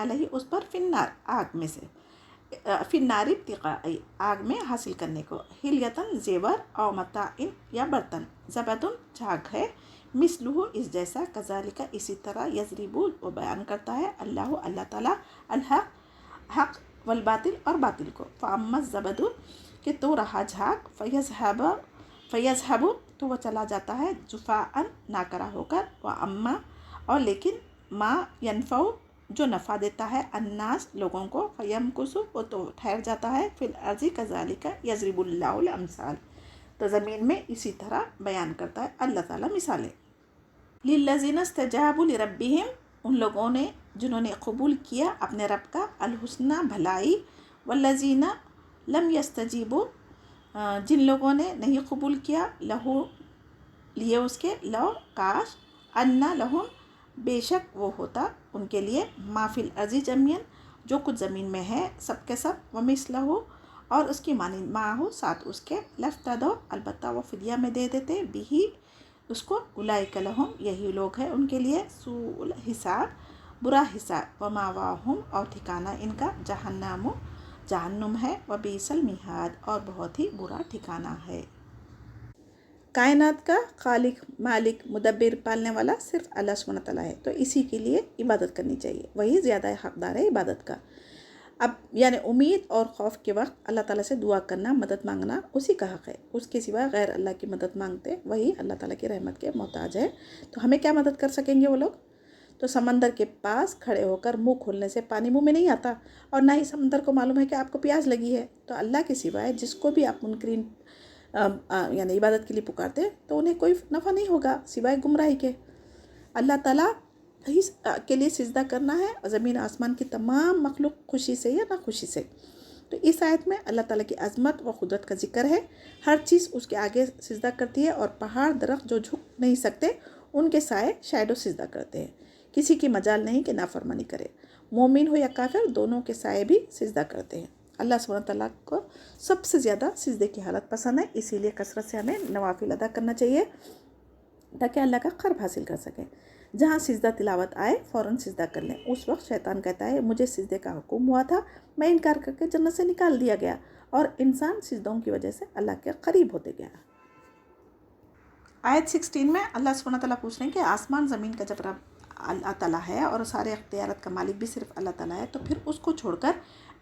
अलही उस पर फिन्नार आग में से, फिन्नारी इब्तिगाई आग में हासिल करने को, हिलियतन जेवर और मताइन या बर्तन, ज़बदुन झाग है, मिसलुहु इस जैसा, कज़ालिका इसी तरह, यजरिबु वो बयान करता है अल्लाह अल्लाह ताला अल हक वल बातिल और बातिल को, फ़अम्मा ज़बदु कि तो रहा झाग, फ़यज़हबु तो वह चला जाता है, जुफ़ाअन नाकरा होकर, व अम्मा और लेकिन मा यनफ़उ जो नफ़ा देता है, अन्नास लोगों को, फ़यमकुसु वो तो ठहर जाता है, फिल अर्ज़ि कज़ालिका यज़रिबुल्लाहुल अमसाल, तो ज़मीन में इसी तरह बयान करता है अल्लाह ताला मिसालें। लिल्लज़ीना इस्तजाबु लिरब्बिहिम उन लोगों ने जिन्होंने कबूल किया अपने रब का, अल हुस्ना भलाई, वल्लज़ीना लम यस्तजीबु जिन लोगों ने नहीं कबूल किया, लहू लिए उसके, लो काश, अन्ना लहुम बेशक वो होता उनके लिए, माफिल अर्ज़ी जमीन जो कुछ ज़मीन में है सब के सब, वमिसलहु और उसकी मानी माहू साथ उसके, लफ्तदो अलबत्ता वो फिदिया में दे देते, बिही उसको, उलाइका लहुम यही लोग हैं उनके लिए, सूल हिसाब बुरा हिसाब, व मावाहुम और ठिकाना इनका, जहन्नुम है, व बीसल मिहाद और बहुत ही बुरा ठिकाना है। कायनात का खालिक मालिक मुदब्बिर पालने वाला सिर्फ अल्लाह सुब्हानहू व तआला है, तो इसी के लिए इबादत करनी चाहिए, वही ज़्यादा हकदार है इबादत का। अब यानी उम्मीद और खौफ के वक्त अल्लाह ताला से दुआ करना, मदद मांगना उसी का हक़ है, उसके सिवा गैर अल्लाह की मदद मांगते वही अल्लाह ताला की रहमत के मोहताज है। तो हमें क्या मदद कर सकेंगे वो लोग? तो समंदर के पास खड़े होकर मुंह खोलने से पानी मुंह में नहीं आता, और ना ही समंदर को मालूम है कि आपको प्यास लगी है। तो अल्लाह के सिवाय जिसको भी आप मुनकरीन यानी इबादत के लिए पुकारते तो उन्हें कोई नफ़ा नहीं होगा सिवाय गुमराही के। अल्लाह ताला ही के लिए सिजदा करना है, ज़मीन आसमान की तमाम मखलूक खुशी से या ना खुशी से। तो इस आयत में अल्लाह ताला की अज़मत व क़ुदरत का जिक्र है, हर चीज़ उसके आगे सिजदा करती है, और पहाड़ दरख्त जो झुक नहीं सकते उनके साए शैडो सिजदा करते हैं, किसी की मजाल नहीं कि नाफरमानी करे, मोमिन हो या काफिर दोनों के साए भी सिजदा करते हैं। अल्लाह सुब्हानहू तआला को सबसे ज़्यादा सिजदे की हालत पसंद है, इसीलिए कसरत से हमें नवाफिल अदा करना चाहिए ताकि अल्लाह का क़र्ब हासिल कर सकें। जहाँ सिजदा तिलावत आए फ़ौरन सिजदा कर लें। उस वक्त शैतान कहता है मुझे सिजदे का हुक्म हुआ था, मैं इनकार करके जन्नत से निकाल दिया गया, और इंसान सिजदों की वजह से अल्लाह के करीब होते गया। आयत 16 में अल्लाह सुब्हानहू तआला पूछ रहे हैं कि आसमान ज़मीन का जब रब अल्लाह ताला है और सारे अख्तियारत का मालिक भी सिर्फ अल्लाह ताला है, तो फिर उसको छोड़कर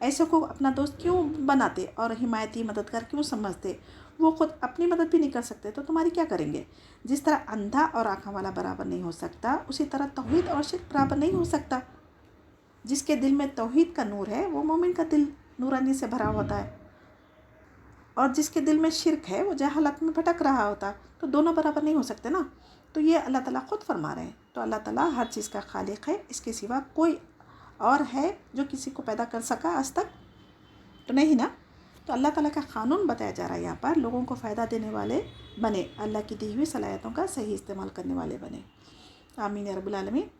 ऐसे को अपना दोस्त क्यों बनाते और हिमायती मददगार क्यों समझते? वो खुद अपनी मदद भी नहीं कर सकते तो तुम्हारी क्या करेंगे? जिस तरह अंधा और आँखों वाला बराबर नहीं हो सकता, उसी तरह तौहीद और शिर्क बराबर नहीं हो सकता। जिसके दिल में तौहीद का नूर है वो मोमिन का दिल नूरानी से भरा होता है, और जिसके दिल में शिर्क है वो जहालत में भटक रहा होता, तो दोनों बराबर नहीं हो सकते ना। तो ये अल्लाह ताला खुद फरमा रहे हैं। तो अल्लाह ताला हर चीज़ का खालिक है, इसके सिवा कोई और है जो किसी को पैदा कर सका आज तक? तो नहीं ना। तो अल्लाह ताला का क़ानून बताया जा रहा है यहाँ पर, लोगों को फ़ायदा देने वाले बने, अल्लाह की दी हुई सलाहियतों का सही इस्तेमाल करने वाले बने। आमीन या रब्बुल आलमीन।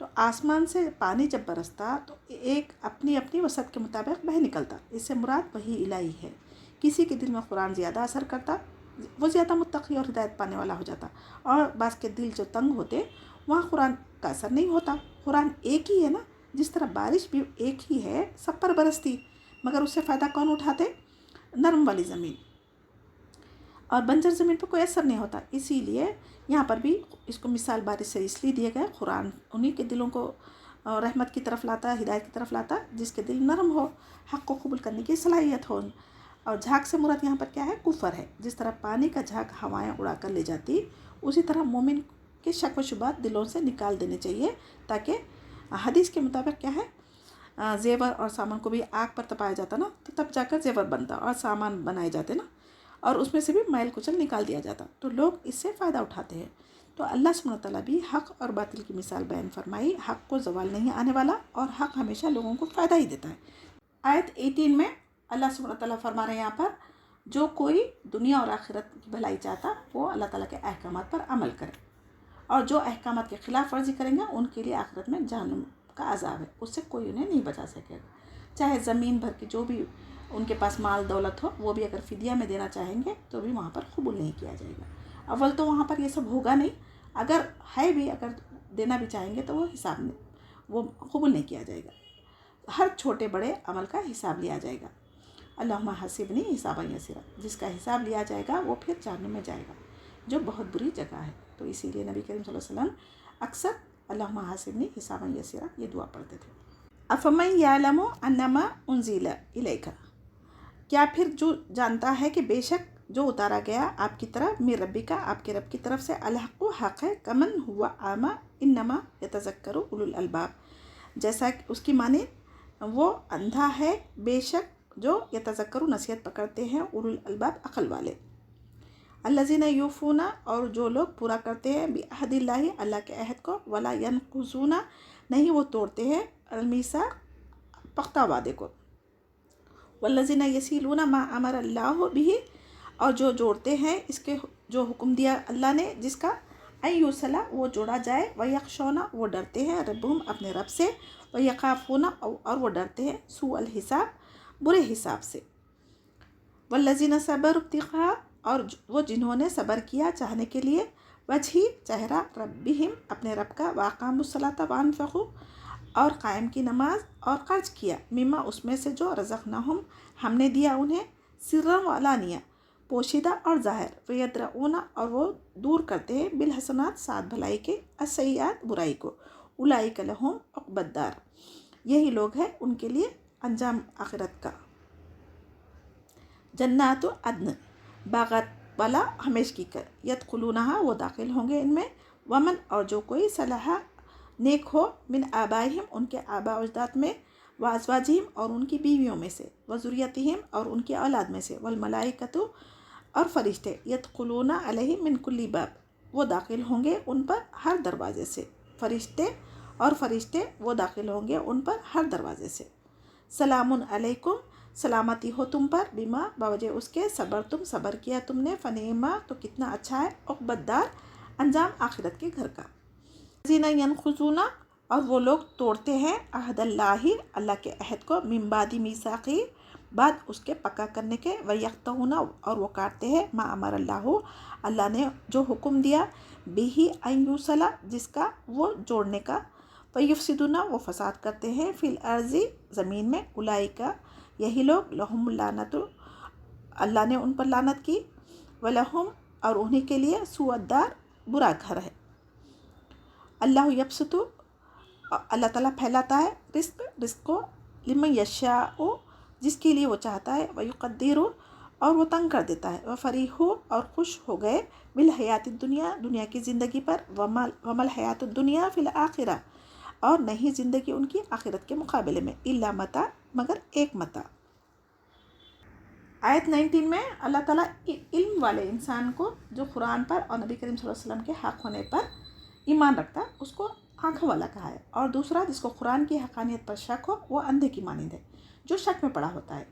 तो आसमान से पानी जब बरसता तो एक अपनी अपनी वसत के मुताबिक बह निकलता, इससे मुराद वही इलाही है। किसी के दिल में कुरान ज़्यादा असर करता, वो ज़्यादा मुत्तकी और हिदायत पाने वाला हो जाता, और बास के दिल जो तंग होते वहाँ कुरान का असर नहीं होता। कुरान एक ही है ना, जिस तरह बारिश भी एक ही है सब पर बरसती, मगर उससे फ़ायदा कौन उठाते? नरम वाली ज़मीन, और बंजर ज़मीन पर कोई असर नहीं होता। इसीलिए यहाँ पर भी इसको मिसाल बारिश से इसलिए दिया गया, कुरान उन्हीं के दिलों को रहमत की तरफ लाता, हिदायत की तरफ लाता जिसके दिल नरम हो, हक़ को कबूल करने की सलाहियत हो। और झाग से मुराद यहाँ पर क्या है? कुफर है। जिस तरह पानी का झाग हवाएं उड़ा कर ले जाती, उसी तरह मोमिन के शक व शुबात दिलों से निकाल देने चाहिए, ताकि हदीस के मुताबिक क्या है, ज़ेवर और सामान को भी आग पर तपाया जाता ना, तो तब जाकर ज़ेवर बनता और सामान बनाए जाते ना, और उसमें से भी मैल कुचल निकाल दिया जाता, तो लोग इससे फ़ायदा उठाते हैं। तो अल्लाह सुब्हानहू तआला भी हक़ और बातिल की मिसाल बयान फरमाई, हक़ को ज़वाल नहीं आने वाला, और हक़ हमेशा लोगों को फ़ायदा ही देता है। आयत 18 में अल्लाह सुब्हानहू तआला फरमा रहे हैं यहाँ पर, जो कोई दुनिया और आखिरत की भलाई चाहता वो अल्लाह ताला के अहकामात पर अमल करे, और जो अहकामात के ख़िलाफ़ वर्जी करेंगे उनके लिए आखिरत में जहन्नुम का अज़ाब है, उससे कोई उन्हें नहीं बचा सकेगा। चाहे ज़मीन भर की जो भी उनके पास माल दौलत हो, वो भी अगर फ़िदिया में देना चाहेंगे तो भी वहाँ पर कबूल नहीं किया जाएगा। अव्वल तो वहाँ पर ये सब होगा नहीं, अगर है भी, अगर देना भी चाहेंगे तो वो हिसाब में वो कबूल नहीं किया जाएगा। ہر چھوٹے بڑے عمل کا حساب لیا جائے گا. اللہم حسبنی حسابا یسیرا، جس کا حساب لیا جائے گا وہ پھر جہنم میں جائے گا، جو بہت بری جگہ ہے. تو اسی لیے نبی کریم صلی اللہ علیہ وسلم اکثر اللہم حسبنی حسابا یسیرا یہ دعا پڑھتے تھے. افمن یعلم انما انزل الیک، کیا پھر جو جانتا ہے کہ بے شک جو اتارا گیا آپ کی طرف من ربی کا، آپ کے رب کی طرف سے، الحق حق ہے، کمن ہوا اعمی انما یتذکر اولو الالباب، جیسا کہ اس کی معنی وہ اندھا ہے بے شک جو یتذکر نصیحت پکڑتے ہیں، اولو الالباب عقل والے. الذین یوفون، اور جو لوگ پورا کرتے ہیں، بعہد اللہ اللہ کے عہد کو، ولا ینقضون نہیں وہ توڑتے ہیں، المیثاق پختہ وعدے کو. والذین یصلون ما امر اللہ بہ، اور جو جوڑتے ہیں اس کے جو حکم دیا اللہ نے جس کا، ان یوصلا وہ جوڑا جائے، ویخشون وہ ڈرتے ہیں، ربہم اپنے رب سے، ویخافون اور وہ ڈرتے ہیں، سوء الحساب برے حساب سے. والذین صبروا ابتغاء، اور وہ جنہوں نے صبر کیا چاہنے کے لیے، وجہ چہرہ، ربہم اپنے رب کا، واقاموا الصلاۃ وانفقوا اور قائم کی نماز اور خرچ کیا، مما اس میں سے جو رزقناہم ہم نے دیا انہیں، سرا و علانیہ پوشیدہ اور ظاہر، ویدرؤون اور وہ دور کرتے ہیں، بالحسنات ساتھ بھلائی کے، السیئات برائی کو، اولئک لہم عقبی الدار یہی لوگ ہیں ان کے لیے انجام آخرت کا. جنات عدن باغات والا ہمیشگی کا، یدخلونہا وہ داخل ہوں گے ان میں، ومن اور جو کوئی صلح نیک ہو، من آبائہم ان کے آباء و اجداد میں، وازواجہم اور ان کی بیویوں میں سے، وذریتہم اور ان کی اولاد میں سے، والملائکۃ اور فرشتے، یدخلون علیہم من کل باب وہ داخل ہوں گے ان پر ہر دروازے سے، فرشتے وہ داخل ہوں گے ان پر ہر دروازے سے. سلام علیکم سلامتی ہو تم پر، بما بوجہ اس کے، صبر تم صبر کیا تم نے، فنعما تو کتنا اچھا ہے، عقبی الدار انجام آخرت کے گھر کا. الذین ینقضون اور وہ لوگ توڑتے ہیں، عہد اللہ اللہ کے عہد کو، من بعد میثاقہ بعد اس کے پکا کرنے کے، ویقطعون اور وہ کاٹتے ہیں، ما امر اللہ اللہ نے جو حکم دیا، بہ ان یوصل جس کا وہ جوڑنے کا، ویفسدون وہ فساد کرتے ہیں، فی الارض زمین میں، اولئک یہی لوگ، لہم اللعنۃ اللہ نے ان پر لعنت کی، ولہم اور انہیں کے لیے، سوء الدار برا گھر ہے. اللہ یبسط اللہ تعالیٰ پھیلاتا ہے، رزق کو، لمن یشاء جس کے لیے وہ چاہتا ہے، ویقدر اور وہ تنگ کر دیتا ہے، وفریحوا اور خوش ہو گئے، بالحیات الدنیا دنیا کی زندگی پر، وما الحیات الدنیا فی الآخرہ اور نہیں زندگی ان کی آخرت کے مقابلے میں، الا متاع مگر ایک متاع. آیت 19 میں اللہ تعالیٰ علم والے انسان کو جو قرآن پر اور نبی کریم صلی اللہ علیہ وسلم کے حق ہونے پر ایمان رکھتا ہے اس کو آنکھوں والا کہا ہے، اور دوسرا جس کو قرآن کی حقانیت پر شک ہو وہ اندھے کی مانند ہے جو شک میں پڑا ہوتا ہے.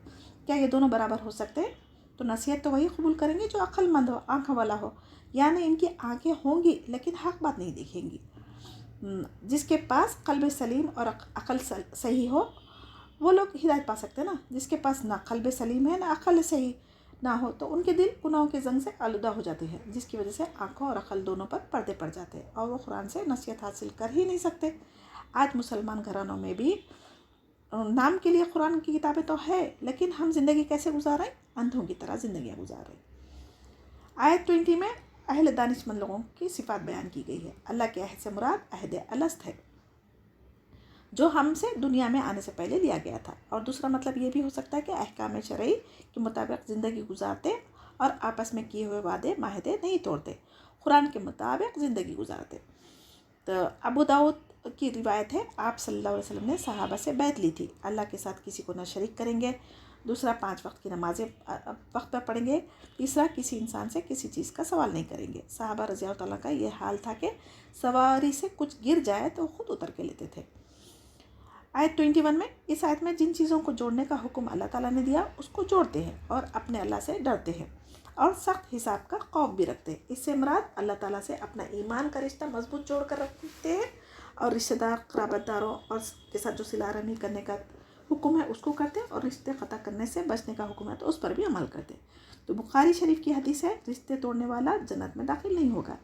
کیا یہ دونوں برابر ہو سکتے ہیں؟ تو نصیحت تو وہی قبول کریں گے جو عقل مند ہو، آنکھوں والا ہو، یعنی ان کی آنکھیں ہوں گی لیکن حق بات نہیں دیکھیں گی. جس کے پاس قلب سلیم اور عقل صحیح ہو وہ لوگ ہدایت پا سکتے ہیں نا. جس کے پاس نہ قلب سلیم ہے نہ عقل صحیح نہ ہو تو ان کے دل گناہوں کے زنگ سے آلودہ ہو جاتے ہیں، جس کی وجہ سے آنکھوں اور عقل دونوں پر پردے پڑ جاتے ہیں اور وہ قرآن سے نصیحت حاصل کر ہی نہیں سکتے. آج مسلمان گھرانوں میں بھی نام کے لیے قرآن کی کتابیں تو ہے لیکن ہم زندگی کیسے گزار رہے ہیں؟ اندھوں کی طرح زندگیاں گزار رہے ہیں. آیت 20 میں اہل دانش مند لوگوں کی صفات بیان کی گئی ہے. اللہ کے عہد سے مراد عہد الست ہے جو ہم سے دنیا میں آنے سے پہلے لیا گیا تھا، اور دوسرا مطلب یہ بھی ہو سکتا ہے کہ احکام شرعی کے مطابق زندگی گزارتے اور آپس میں کیے ہوئے وعدے معاہدے نہیں توڑتے، قرآن کے مطابق زندگی گزارتے. تو ابو داؤد کی روایت ہے، آپ صلی اللہ علیہ وسلم نے صحابہ سے بیعت لی تھی، اللہ کے ساتھ کسی کو نہ شریک کریں گے، دوسرا 5 وقت کی نمازیں وقت پر پڑھیں گے، تیسرا کسی انسان سے کسی چیز کا سوال نہیں کریں گے. صحابہ رضی اللہ تعالیٰ کا یہ حال تھا کہ سواری سے کچھ گر جائے تو خود اتر کے لیتے تھے. آیت 21 میں اس آیت میں جن چیزوں کو جوڑنے کا حکم اللہ تعالیٰ نے دیا اس کو جوڑتے ہیں اور اپنے اللہ سے ڈرتے ہیں اور سخت حساب کا خوف بھی رکھتے ہیں. اس سے مراد اللہ تعالیٰ سے اپنا ایمان کا رشتہ مضبوط جوڑ کر رکھتے ہیں اور رشتہ دار قرابت داروں اور کے ساتھ جو صلہ رحمی کرنے کا حکم ہے اس کو کرتے ہیں، اور رشتے قطع کرنے سے بچنے کا حکم ہے تو اس پر بھی عمل کرتے ہیں. تو بخاری شریف کی حدیث ہے، رشتے توڑنے والا جنت میں داخل نہیں ہوگا.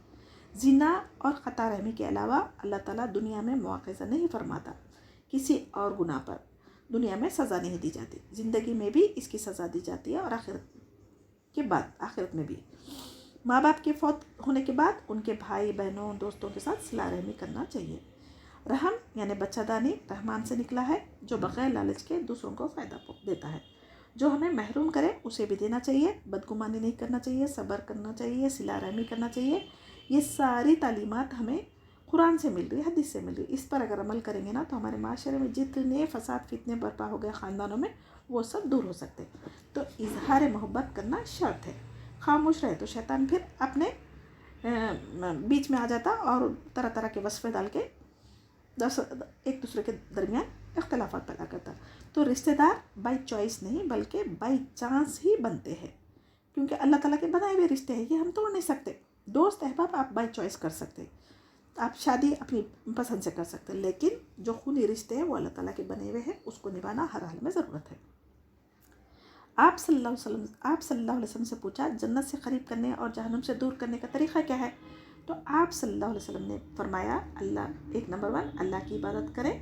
زنا اور قطع رحمی کے علاوہ اللہ تعالیٰ دنیا میں مواخذہ نہیں فرماتا کسی اور گناہ پر. दुनिया में सज़ा नहीं दी जाती, ज़िंदगी में भी इसकी सज़ा दी जाती है और आखिरत में भी। माँ बाप के फौत होने के बाद उनके भाई बहनों दोस्तों के साथ सिला रहमी करना चाहिए। रहम यानी बच्चादानी रहमान से निकला है, जो बग़ैर लालच के दूसरों को फ़ायदा देता है। जो हमें महरूम करे उसे भी देना चाहिए, बदगुमानी नहीं करना चाहिए, सब्र करना चाहिए, सिला रहमी करना चाहिए। ये सारी तालीमात हमें कुरान से मिल रही है, हदीस से मिल रही है। इस पर अगर अमल करेंगे ना तो हमारे माशरे में जितने फसाद फितने बर्पा हो गए ख़ानदानों में, वो सब दूर हो सकते हैं। तो इजहार मोहब्बत करना शर्त है। खामोश रहे तो शैतान फिर अपने बीच में आ जाता और तरह तरह के वस्फ़े डाल के एक दूसरे के दरमियान इख्तलाफात पैदा करता। तो रिश्तेदार बाई चॉइस नहीं बल्कि बाई चांस ही बनते हैं, क्योंकि अल्लाह ताला के बनाए हुए रिश्ते हैं, ये हम तोड़ नहीं सकते। दोस्त अहबाब आप बाई चॉइस कर सकते हैं, आप शादी अपनी पसंद से कर सकते हैं, लेकिन जो खूनी रिश्ते हैं वो अल्लाह ताला के बने हुए हैं, उसको निभाना हर हाल में ज़रूरत है। आप सल्लल्लाहु अलैहि वसल्लम से पूछा जन्नत से करीब करने और जहन्नम से दूर करने का तरीक़ा क्या है, तो आप सल्लल्लाहु अलैहि वसल्लम ने फरमाया नंबर 1 अल्लाह की इबादत करें,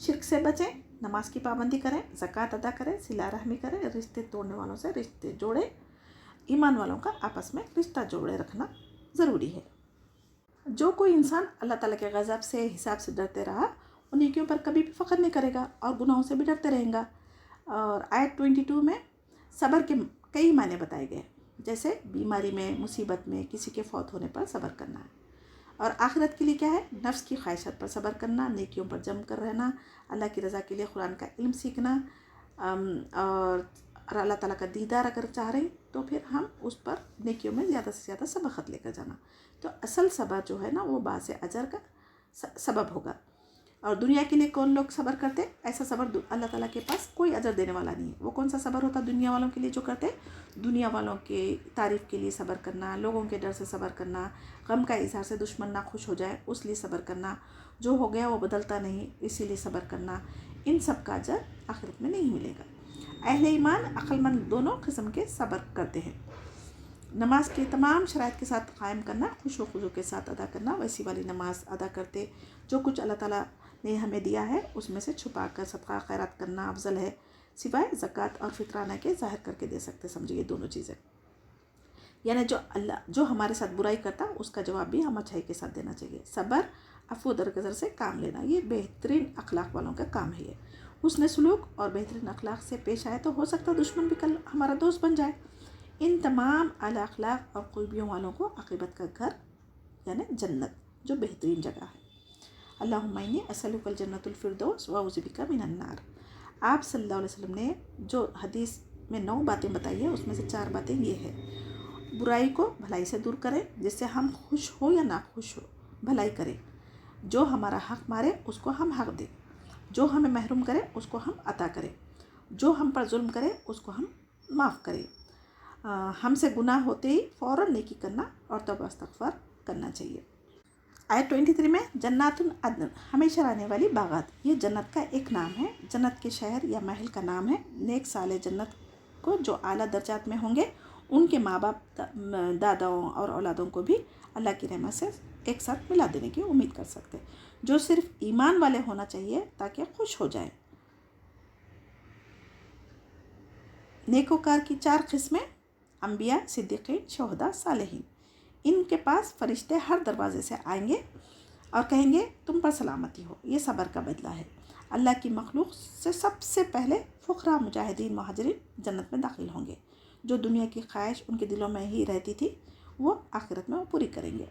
शिर्क से बचें, नमाज की पाबंदी करें, ज़कात अदा करें, सिला रहमी करें, रिश्ते तोड़ने वालों से रिश्ते जोड़े, ईमान वालों का आपस में रिश्ता जोड़े रखना ज़रूरी है। जो कोई इंसान अल्लाह ताला के गज़ब से हिसाब से डरते रहा, उन्हीं के ऊपर कभी भी फ़ख्र नहीं करेगा और गुनाहों से भी डरते रहेगा। और आयत 22 में सब्र के कई मायने बताए गए, जैसे बीमारी में, मुसीबत में, किसी के फौत होने पर सब्र करना है। और आखिरत के लिए क्या है, नफ्स की ख्वाहिशात पर सब्र करना, नेकियों पर जम कर रहना, अल्लाह की रज़ा के लिए कुरान का इल्म सीखना, और अल्लाह ताला का दीदार अगर चाह रहे तो फिर हम उस पर नेकियों में ज़्यादा से ज़्यादा सबक़त लेकर जाना। तो असल सब्र जो है ना वो बासे अजर का सबब होगा। और दुनिया के लिए कौन लोग सब्र करते, ऐसा सब्र अल्लाह ताला के पास कोई अजर देने वाला नहीं है। वो कौन सा सब्र होता दुनिया वालों के लिए जो करते, दुनिया वालों के तारीफ़ के लिए सब्र करना, लोगों के डर से सब्र करना, गम का इज़हार से दुश्मन ना खुश हो जाए उस लिए सब्र करना, जो हो गया वो बदलता नहीं इसीलिए सब्र करना, इन सब का अजर आखिरत में नहीं मिलेगा। अहले ईमान अक्लमंद दोनों किस्म के सब्र करते हैं। नमाज के तमाम शराइत के साथ कायम करना, खुशो खुशो के साथ अदा करना, वैसी वाली नमाज अदा करते, जो कुछ अल्लाह ताला ने हमें दिया है उसमें से छुपा कर सदका खैरात करना अफजल है, सिवाय ज़कात और फितराना के ज़ाहिर करके दे सकते। समझिए ये दोनों चीज़ें, यानी जो हमारे साथ बुराई करता उसका जवाब भी हम अच्छाई के साथ देना चाहिए। सब्र अफ़्व दरगज़र से काम लेना, ये बेहतरीन अखलाक वालों का काम है। हुस्न सलूक और बेहतरीन अखलाक से पेश आए तो हो सकता है दुश्मन भी कल हमारा दोस्त बन जाए। इन तमाम आला अखलाक और खूबियों वालों को आक़िबत का घर यानी जन्नत जो बेहतरीन जगह है। अल्लाहुम्मा इन्नी असअलुकल जन्नतुल फिरदौस व अऊज़ु बिका मिनन नार। आप सल्लल्लाहु अलैहि वसल्लम ने जो हदीस में 9 बातें बताई है उसमें से 4 बातें ये है, बुराई को भलाई से दूर करें, जिससे हम खुश हो या ना खुश हो भलाई करें, जो हमारा हक़ मारे उसको हम हक़ दें, जो हमें महरूम करे उसको हम अता करें, जो हम पर जुल्म करे उसको हम माफ़ करें, हमसे गुनाह होते ही फ़ौरन नेकी करना और तौबा इस्तग़फ़ार करना चाहिए। आयत 23 में जन्नातुन अदन हमेशा रहने वाली बागात, ये जन्नत का एक नाम है, जन्नत के शहर या महल का नाम है। नेक साले जन्नत को जो आला दर्जात में होंगे उनके माँ बाप, दादाओं और औलादों को भी अल्लाह की रहमत से एक साथ मिला देने की उम्मीद कर सकते, जो सिर्फ ईमान वाले होना चाहिए ताकि खुश हो जाए। नेकोकार की 4 किस्में, अंबिया, सिद्दीक़ीन, शोहदा, सालेहीन। इनके पास फरिश्ते हर दरवाज़े से आएंगे और कहेंगे तुम पर सलामती हो, ये सब्र का बदला है। अल्लाह की मखलूक से सबसे पहले फ़ुक़रा, मुजाहिदीन, मुहाजिरीन जन्नत में दाखिल होंगे। जो दुनिया की ख्वाहिश उनके दिलों में ही रहती थी वो आखिरत में वो पूरी करेंगे।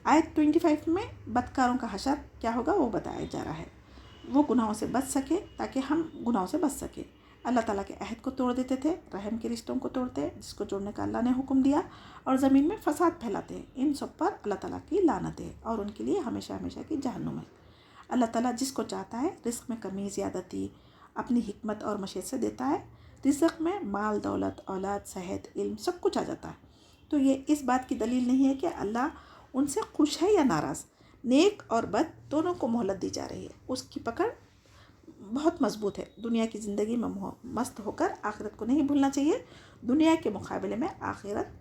आयत 25 में बदकारों का हशर क्या होगा वो बताया जा रहा है। वो गुनाहों से बच सके ताकि हम गुनाहों से बच सके। अल्लाह ताला के अहद को तोड़ देते थे, रहम के रिश्तों को तोड़ते जिसको जोड़ने का अल्लाह ने हुक्म दिया, और ज़मीन में फसाद फैलाते हैं। इन सब पर अल्लाह ताला की लानत है और उनके लिए हमेशा हमेशा की जहन्नुम है। अल्लाह ताला जिसको चाहता है रिज़्क़ में कमी ज़्यादती अपनी हिकमत और मशीयत से देता है। रिज़्क़ में माल, दौलत, औलाद, सेहत, इल्म सब कुछ आ जाता है। तो ये इस बात की दलील नहीं है कि अल्लाह उनसे खुश है या नाराज़। नेक और बद दोनों को मोहलत दी जा रही है, उसकी पकड़ बहुत मजबूत है। दुनिया की ज़िंदगी में मस्त होकर आखिरत को नहीं भूलना चाहिए। दुनिया के मुकाबले में आखिरत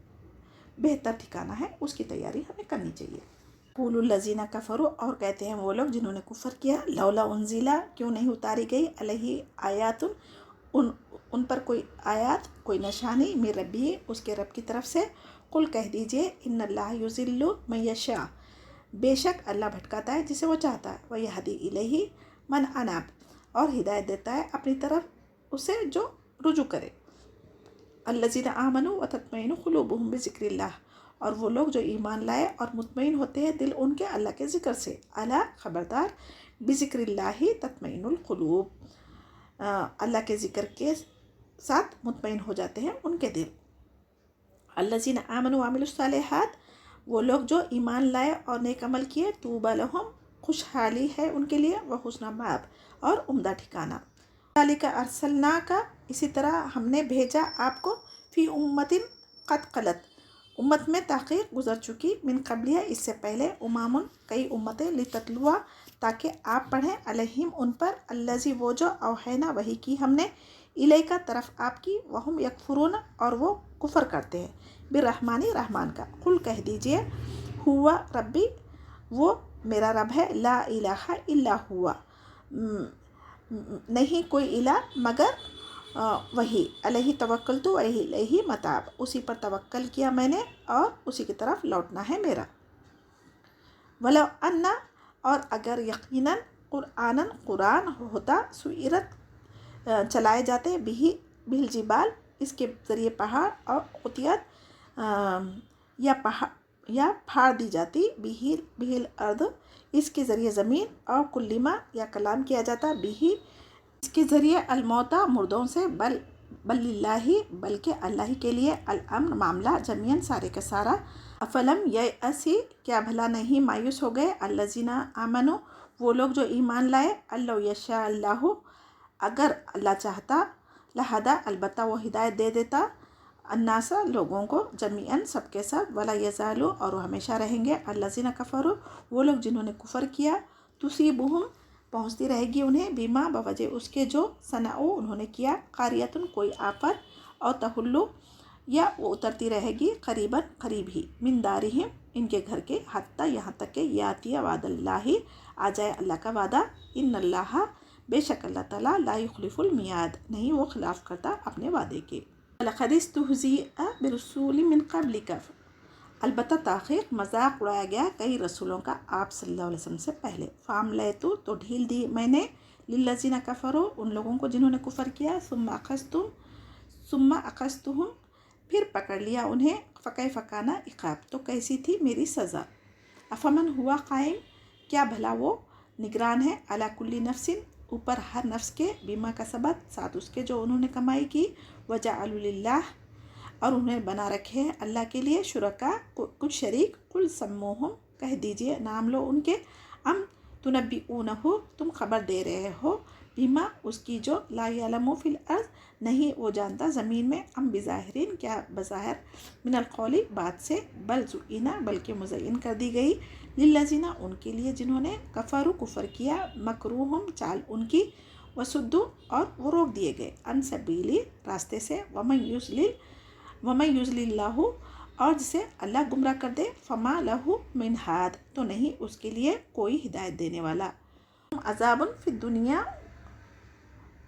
बेहतर ठिकाना है, उसकी तैयारी हमें करनी चाहिए। वयक़ूलुल्लज़ीना कफ़रू, और कहते हैं वो लोग जिन्होंने कुफ़र किया, लौला उन्ज़िला, क्यों नहीं उतारी गई, अलैहि आयातुन, उन पर कोई आयत, कोई निशानी, मिर रब्बी, उसके रब की तरफ से। कुल कह दीजिए, इन्नल्लाह युज़िल्लु मन यशा, बेशक अल्लाह भटकाता है जिसे वो चाहता है, व यहदी इलैहि मन अनाब, और हिदायत देता है अपनी तरफ उसे जो रुजू करे। अल्लज़ीना आमनु व तत्मइनु कुलूबुहुम बिज़िक्रिल्लाह, और वो लोग जो ईमान लाए और मुतमईन होते हैं दिल उनके अल्लाह के ज़िक्र से। अला, खबरदार, बिज़िक्रिल्लाहि तत्मइनुल कुलूब, अल्लाह के ज़िक्र के साथ मुतमईन हो जाते हैं उनके दिल। अल्लज़ीना आमनु व अमिलुस्सालिहात, वो लोग जो ईमान लाए और नेक अमल किए, तूबा लहुम, खुशहाली है उनके लिए, व हुस्न माब, और उम्दा ठिकाना। ज़ालिका अरसलनाका, इसी तरह हमने भेजा आपको, फ़ी उम्मतिन क़द ख़लत, उम्मत में ताक़ीर गुज़र चुकी, मिन क़ब्लिहा, इससे पहले, उमामुन, कई उम्मतें, लिततलुआ, ताकि आप पढ़ें, अलैहिम, उन पर, अल्लज़ी, वो जो, औहैना, वही की हमने, इलैका, तरफ आपकी, वहुम यकफुरून, और वो कुफ़र करते हैं, बिर्रहमानी, रहमान का। कुल कह दीजिए, हुवा रब्बी, वो मेरा रब है, ला इलाहा इल्ला हुआ, नहीं कोई इला मगर वही, अलैहि तवक्कलतु व इलैहि मताब, उसी पर तवक्कल किया मैंने और उसी की तरफ लौटना है मेरा। वलो अन्ना, और अगर यकीनन, कुरानन, कुरान होता, सुइरत, चलाए जाते, बिहिल जिबाल, इसके ज़रिए पहाड़, और कुतियत, या फाड़ दी जाती, बिहिल अर्द, इसके ज़रिए ज़मीन, और कुल्लिमा, या कलाम किया जाता, बिही, इसके ज़रिए, अलमौता, मुर्दों से, बल्लिल्लाही, बल्कि अल्लाह ही के लिए, अल-अम्र, मामला, जमीयन, सारे का सारा। अफलम यअसी, क्या भला नहीं मायूस हो गए, अल्लज़ीना आमनु, वो लोग जो ईमान लाए, अल्लौ यशा अल्लाहु, अगर अल्लाह चाहता, लहदा, अलबत्ता वो हिदायत दे देता, अन्नासा, लोगों को, जमीअन, सबके सब, वला यज़ालु, और वो हमेशा रहेंगे, अल्लज़ीना कफ़रू, वो लोग जिन्होंने कुफ़र किया, तुसीबुहुम, पहुँचती रहेगी उन्हें, बीमा, बवजह उसके जो, सनाऊ, उन्होंने किया, क़ारियतुन, कोई आफत, और तहुल्लु, या वो उतरती रहेगी, करीबन, करीब ही, मिन दारिहिम, इनके घर के, हत्ता, यहाँ तक के, यातिया वादल्लाही, आ जाए अल्लाह का वादा, इन्नल्लाह, बेशक अल्लाह ताला, ला युखलिफुल मियाद, नहीं वो खिलाफ करता अपने वादे के। लक़द इस्तुहज़िअ बिरुसूलिम मिन क़ब्लिका, अलबत्ता ताख़ीर, मजाक उड़ाया गया कई रसूलों का आप सल्लल्लाहु अलैहि वसल्लम से पहले। फ़ामलैतु, तो ढील दी मैंने, लिल्लज़ीना कफ़रू, उन लोगों को जिन्होंने कुफ़र किया, सुम्मा अख़ज़्तुहुम, फिर पकड़ लिया उन्हें, फ़कैफ़ काना इक़ाब, तो कैसी थी मेरी सज़ा। अफ़मन हुआ क़ाइम, क्या भला वो निगरान है, अला कुल्ली नफ्सिन, ऊपर हर नफ्स के, बीमा का सबत, साथ उसके जो उन्होंने कमाई की, वजअलु लिल्लाह, और उन्हें बना रखे हैं अल्लाह के लिए, शुरका, कुछ शरीक, कुल सम्मूहुम, कह दीजिए नाम लो उनके, अम तुनब्बिऊनहु, तुम खबर दे रहे हो, बीमा, उसकी जो, ला यअलमु फिल अर्ज़, नहीं वो जानता ज़मीन में, अम बिज़ाहिरिन, क्या बज़ाहिर, मिनल क़ौली, बात से, बल ज़ुइना, बल्कि मुज़य्यन कर दी गई, लिल्लज़ीना, उनके लिए जिन्होंने, कफ़रू, कुफ़र किया, मकरूहुम, चाल उनकी, वसुद्दु, और वो रोक दिए गए, अन सबीली, रास्ते से, वमन युज़लिल्लाहु, और जिसे अल्लाह गुमराह कर दे, फ़मा लहु मिन हाद, तो नहीं उसके लिए कोई हिदायत देने वाला। अज़ाबुन फ़िद दुनिया,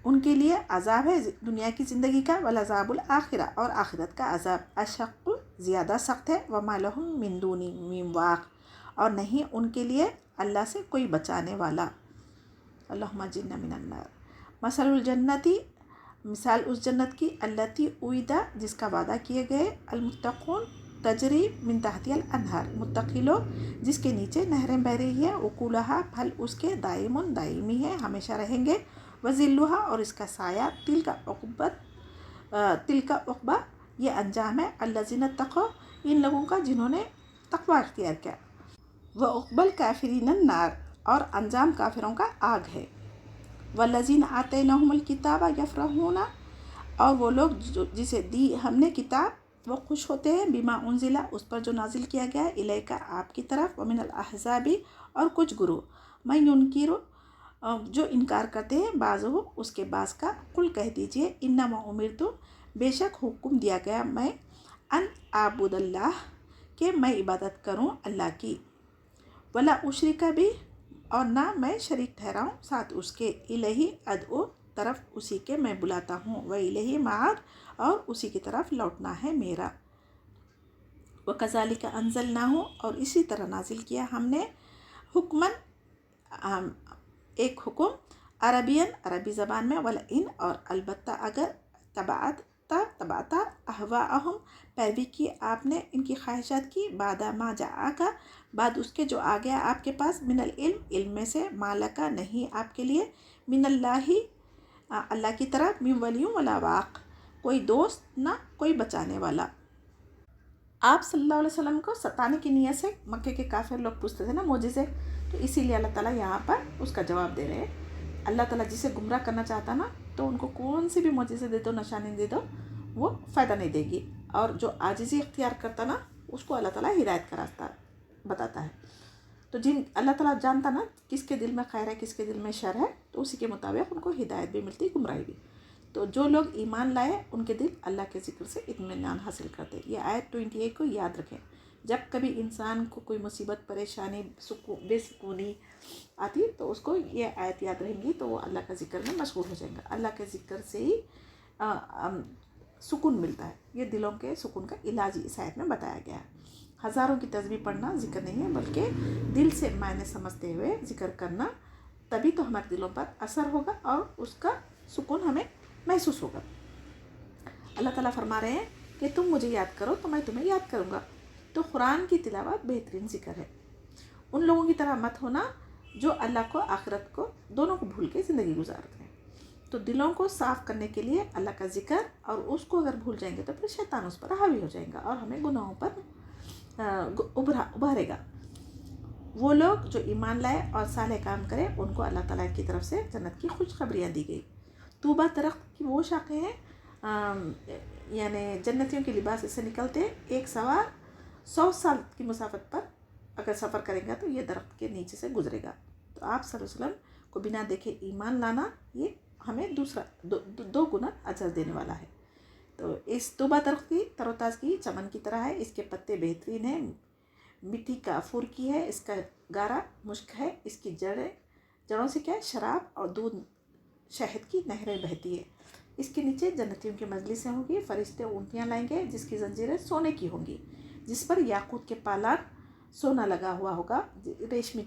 उनके लिए अज़ाब है दुनिया की ज़िंदगी का, वल अज़ाबुल आखिरा, और आखिरत का अज़ाब, अशक्कु, ज़्यादा सख्त है, वमा लहुम मिन दूनी मिन वाक़, और नहीं उनके लिए अल्लाह से कोई बचाने वाला। अल्लाहुम्मा जिन्ना मिनन नार। मसलुल जन्नती, मिसाल उस जन्नत की, अल्लती उइदा, जिसका वादा किए गए, अलमुत्तक़ून, तजरी मिन तहतिहल अनहार, मुत्तक़ी लोग, जिसके नीचे नहरें बह रही है, उकूलहा, फल उसके, दाइमुन, दाइमी है, हमेशा रहेंगे, वज़िल्लुहा, और इसका साया, तिल का उक़बा, ये अंजाम है, अल्लज़ीना तक़ौ, इन लोगों का जिन्होंने तक़वा इख्तियार किया, व उक़बल काफ़िरीन नार, और अंजाम काफिरों का आग है। वल्लज़ीना आतैनाहुमुल किताबा यफ़रहूना, और वो लोग जिसे दी हमने किताब, वो खुश होते हैं, बिमा उन्ज़िला, उस पर जो नाजिल किया गया, इलैका, आपकी तरफ, व मिनल अहज़ाबी, और कुछ गुरु, मैं युनकिरु, जो इनकार करते हैं, बाज़ुहु, उसके बाज़ का, कुल कह दीजिए, इन्नमा उमिरतु, बेशक हुक्म दिया गया मैं, अन आबुदल्लाह, के मैं इबादत करूं अल्लाह की, वला उशरिका भी, और ना मैं शरीक ठहराऊँ साथ उसके, इलही अदउ, तरफ उसी के मैं बुलाता हूँ, व इलही माद, और उसी की तरफ लौटना है मेरा। व कज़ालिका अंज़लनाहु, और इसी तरह नाजिल किया हमने, हुक्मन, एक हुक्म, अरबियन, अरबी ज़बान में, वल इन, और अलबत्ता अगर, तबाता अहवाअहुम, पैरवी की आपने इनकी ख्वाहिशात की, बादा मा जाआका, बाद उसके जो आ गया आपके पास, मिनल इल्म, इल्म में से, मालका नहीं आपके लिए, मिनल्लाही, अल्लाह की तरफ, मिन वलियुम वला वाक़, कोई दोस्त ना कोई बचाने वाला। आप सल्लल्लाहु अलैहि वसल्लम को सताने की नीयत से मक्के के काफिर लोग पूछते थे ना मोजिज़े, तो इसीलिए अल्लाह ताला यहाँ पर उसका जवाब दे रहे हैं। अल्लाह ताला जिसे गुमराह करना चाहता ना, तो उनको कौन सी भी मोजिज़े दे दो, निशानी दे दो, वो फ़ायदा नहीं देगी। और जो आजिज़ी इख्तियार करता ना, उसको अल्लाह ताला हिदायत का रास्ता बताता है। तो जिन अल्लाह ताला जानता ना किसके दिल में खैर है, किसके दिल में शर है, तो उसी के मुताबिक उनको हिदायत भी मिलती, गुमराही भी। तो जो लोग ईमान लाए उनके दिल अल्लाह के ज़िक्र से इत्मीनान हासिल करते। ये आयत 28 को याद रखें। जब कभी इंसान को कोई मुसीबत, परेशानी, बेसुकूनी आती, तो उसको ये आयत याद रहेंगी, तो वो अल्लाह का ज़िक्र में मशगूल हो जाएगा। अल्लाह के ज़िक्र से ही सुकून मिलता है। ये दिलों के सुकून का इलाज इस आयत में बताया गया है। हज़ारों की तस्बीह पढ़ना ज़िक्र नहीं है, बल्कि दिल से मायने समझते हुए ज़िक्र करना, तभी तो हमारे दिलों पर असर होगा और उसका सुकून हमें महसूस होगा। अल्लाह ताला फरमा रहे हैं कि तुम मुझे याद करो तो मैं तुम्हें याद करूँगा। तो कुरान की तिलावत बेहतरीन ज़िक्र है। उन लोगों की तरह मत होना जो अल्लाह को, आखिरत को, दोनों को भूल के ज़िंदगी गुजारते हैं। तो दिलों को साफ़ करने के लिए अल्लाह का ज़िक्र, और उसको अगर भूल जाएंगे तो फिर शैतान उस पर हावी हो जाएगा और हमें गुनाहों पर उभारेगा। वो लोग जो ईमान लाए और सालेह काम करें, उनको अल्लाह ताला की तरफ से जन्नत की खुशखबरियाँ दी गई। तूबा दरख्त की वो शाखें हैं, यानी जन्नतियों के लिबास इससे निकलते। एक सवार 100 साल की मुसाफत पर अगर सफ़र करेगा तो ये दरख्त के नीचे से गुजरेगा। तो आप सल्लल्लाहु अलैहि वसल्लम को बिना देखे ईमान लाना, ये हमें दूसरा दो गुना अजर देने वाला है। तो इस तूबा दरख्त की तरोताज़गी चमन की तरह है। इसके पत्ते बेहतरीन हैं, मिट्टी काफूर की है, इसका गारा मुश्क है, इसकी जड़ों से क्या है, शराब और दूध, शहद की नहरें बहती है। इसके नीचे जन्नतियों की मजलिसें होंगी, फरिश्ते ऊँटियाँ लाएंगे जिसकी जंजीरें सोने की होंगी, जिस पर याकूत के पालान सोना लगा हुआ होगा, रेशमी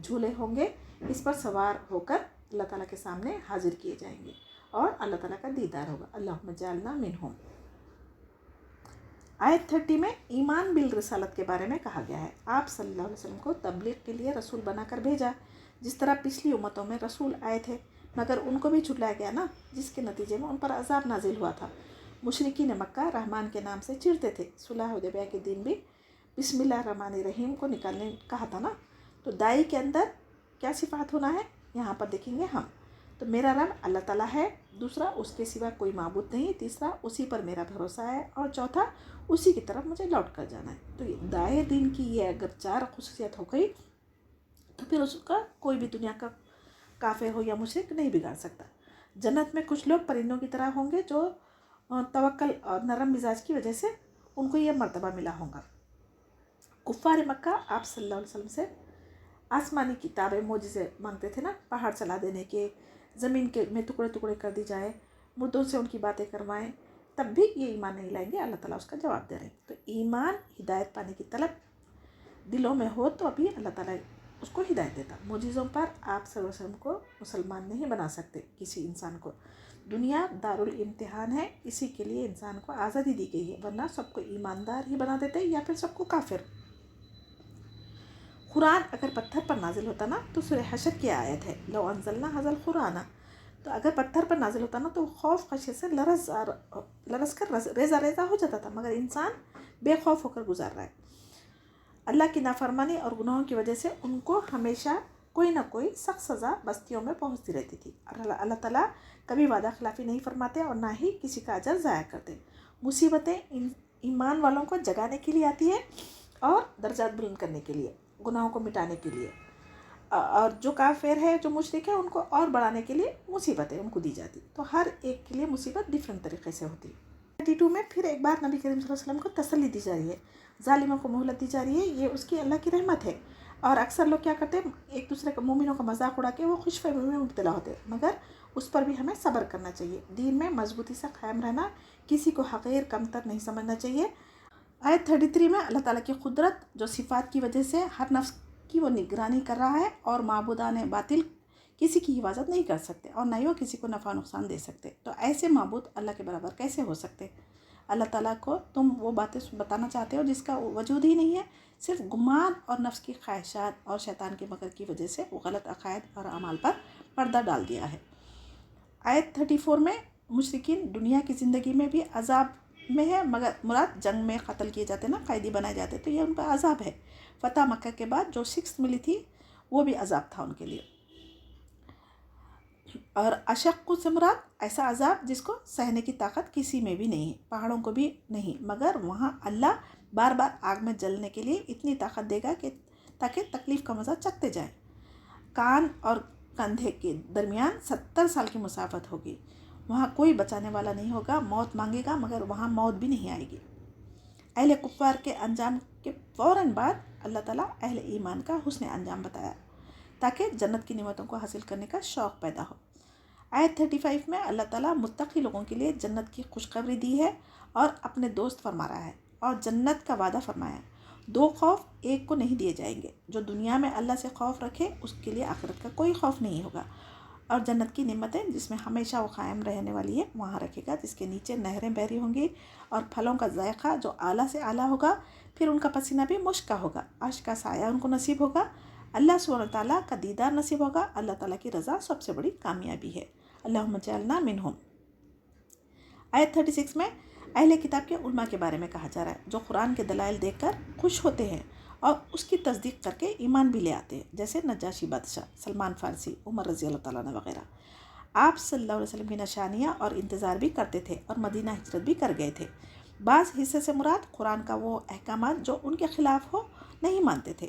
झूले होंगे। इस पर सवार होकर अल्लाह ताला के सामने हाजिर किए जाएंगे और अल्लाह ताला का दीदार होगा। अल्लाहुम्मा जअलना मिनहुम। आयत 30 में ईमान बिल रिसालत के बारे में कहा गया है। आप सल्लल्लाहु अलैहि वसल्लम को तबलीग के लिए रसूल बनाकर भेजा, जिस तरह पिछली उम्मतों में रसूल आए थे, मगर उनको भी झुटलाया गया ना, जिसके नतीजे में उन पर अजाब नाजिल हुआ था। मुशरिकीन मक्का रहमान के नाम से चिढ़ते थे। सुलह हुदैबिया के दिन भी बिस्मिल्लाहिर्रहमानिर्रहीम को निकालने कहा था ना। तो दाई के अंदर क्या सिफात होना है, यहाँ पर देखेंगे हम। तो मेरा रब अल्लाह ताला है, दूसरा उसके सिवा कोई माबूद नहीं, तीसरा उसी पर मेरा भरोसा है, और चौथा उसी की तरफ मुझे लौट कर जाना है। तो ये दाए दिन की ये अगर 4 खुसूसियत हो गई, तो फिर उसका कोई भी दुनिया का काफिर हो या मुशरिक नहीं बिगाड़ सकता। जन्नत में कुछ लोग परिंदों की तरह होंगे जो तवक्कल और नरम मिजाज की वजह से उनको यह मर्तबा मिला होगा। कुफ़ार मक्का आप सल्लल्लाहु अलैहि वसल्लम से आसमानी किताबें, मोजिज़े मांगते थे ना, पहाड़ चला देने के, ज़मीन के में टुकड़े टुकड़े कर दी जाए, मुर्दों से उनकी बातें करवाएं, तब भी ये ईमान नहीं लाएंगे। अल्लाह ताला उसका जवाब दे रहे हैं। तो ईमान, हिदायत पाने की तलब दिलों में हो तो अभी अल्लाह ताला उसको हिदायत देता। मोजिज़ों पर आप सल्लल्लाहु अलैहि वसल्लम को मुसलमान नहीं बना सकते किसी इंसान को। दुनिया दारुल इम्तिहान है, इसी के लिए इंसान को आज़ादी दी गई है, वरना सबको ईमानदार ही बना देते या फिर सबको काफिर। कुरान अगर पत्थर पर नाजिल होता ना, तो सूरह हशर की आयत है, लो अंज़लना हज़ल कुराना, तो अगर पत्थर पर नाजिल होता ना तो खौफ खशे से लरस कर रेजा रेजा हो जाता था, मगर इंसान बेखौफ होकर गुजार रहा है। अल्लाह की नाफरमानी और गुनाहों की वजह से उनको हमेशा कोई ना कोई सख्त सज़ा बस्तियों में पहुंचती रहती थी। अल्लाह ताला कभी वादा खिलाफ़ी नहीं फरमाते और ना ही किसी का अजर ज़ाया करते। मुसीबतें ईमान वालों को जगाने के लिए आती है और दर्जात बुलंद करने के लिए, गुनाहों को मिटाने के लिए, और जो काफिर है, जो मुशरिक है, उनको और बढ़ाने के लिए मुसीबतें उनको दी जाती। तो हर एक के लिए मुसीबत डिफरेंट तरीके से होती है। 32 में फिर एक बार नबी करीम सल्लल्लाहु अलैहि वसल्लम को तसल्ली दी जा रही है, जालिमों को मोहलत दी जा रही है, ये उसकी अल्लाह की रहमत है। اور اکثر لوگ کیا کرتے ہیں، ایک دوسرے کا مومنوں کا مذاق اڑا کے وہ خوش فہمی میں مبتلا ہوتے ہیں، مگر اس پر بھی ہمیں صبر کرنا چاہیے۔ دین میں مضبوطی سے قائم رہنا، کسی کو حقیر کمتر نہیں سمجھنا چاہیے۔ آیت 33 میں اللہ تعالیٰ کی قدرت جو صفات کی وجہ سے ہر نفس کی وہ نگرانی کر رہا ہے، اور معبودان باطل کسی کی حفاظت نہیں کر سکتے اور نہ ہی وہ کسی کو نفع نقصان دے سکتے، تو ایسے معبود اللہ کے برابر کیسے ہو سکتے؟ اللہ تعالیٰ کو تم وہ باتیں بتانا چاہتے ہو جس کا وجود ہی نہیں ہے، صرف گمان اور نفس کی خواہشات اور شیطان کے مکر کی وجہ سے وہ غلط عقائد اور اعمال پر پردہ ڈال دیا ہے۔ آیت 34 میں مشرکین دنیا کی زندگی میں بھی عذاب میں ہے، مگر مراد جنگ میں قتل کیے جاتے نا، قیدی بنائے جاتے، تو یہ ان پر عذاب ہے۔ فتح مکہ کے بعد جو شکست ملی تھی وہ بھی عذاب تھا ان کے لیے۔ اور اشق سے مراد ایسا عذاب جس کو سہنے کی طاقت کسی میں بھی نہیں ہے، پہاڑوں کو بھی نہیں، مگر وہاں اللہ بار بار آگ میں جلنے کے لیے اتنی طاقت دے گا کہ تاکہ تکلیف کا مزہ چکھتے جائیں۔ کان اور کندھے کے درمیان 70 سال کی مسافت ہوگی، وہاں کوئی بچانے والا نہیں ہوگا، موت مانگے گا مگر وہاں موت بھی نہیں آئے گی۔ اہل کفار کے انجام کے فوراً بعد اللہ تعالیٰ اہل ایمان کا حسن انجام بتایا تاکہ جنت کی نعمتوں کو حاصل کرنے کا شوق پیدا ہو۔ آیت 35 میں اللہ تعالیٰ متقی لوگوں کے لیے جنت کی خوشخبری دی ہے اور اپنے دوست فرما رہا ہے اور جنت کا وعدہ فرمایا ہے۔ 2 خوف ایک کو نہیں دیے جائیں گے، جو دنیا میں اللہ سے خوف رکھے اس کے لیے آخرت کا کوئی خوف نہیں ہوگا، اور جنت کی نعمتیں جس میں ہمیشہ وہ قائم رہنے والی ہے وہاں رکھے گا، جس کے نیچے نہریں بہری ہوں گی اور پھلوں کا ذائقہ جو اعلیٰ سے اعلیٰ ہوگا، پھر ان کا پسینہ بھی مشک کا ہوگا، عرش کا سایہ ان کو نصیب ہوگا، اللہ سبحانہ تعالیٰ کا دیدار نصیب ہوگا۔ اللہ تعالیٰ کی رضا سب سے بڑی کامیابی ہے۔ اللہم اجعلنا منہم۔ آیت 36 میں اہل کتاب کے علماء کے بارے میں کہا جا رہا ہے جو قرآن کے دلائل دیکھ کر خوش ہوتے ہیں اور اس کی تصدیق کر کے ایمان بھی لے آتے ہیں، جیسے نجاشی بادشاہ، سلمان فارسی، عمر رضی اللہ تعالیٰ عنہ وغیرہ۔ آپ صلی اللہ علیہ وسلم کی نشانیاں اور انتظار بھی کرتے تھے اور مدینہ ہجرت بھی کر گئے تھے۔ بعض حصے سے مراد قرآن کا وہ احکامات جو ان کے خلاف ہو نہیں مانتے تھے۔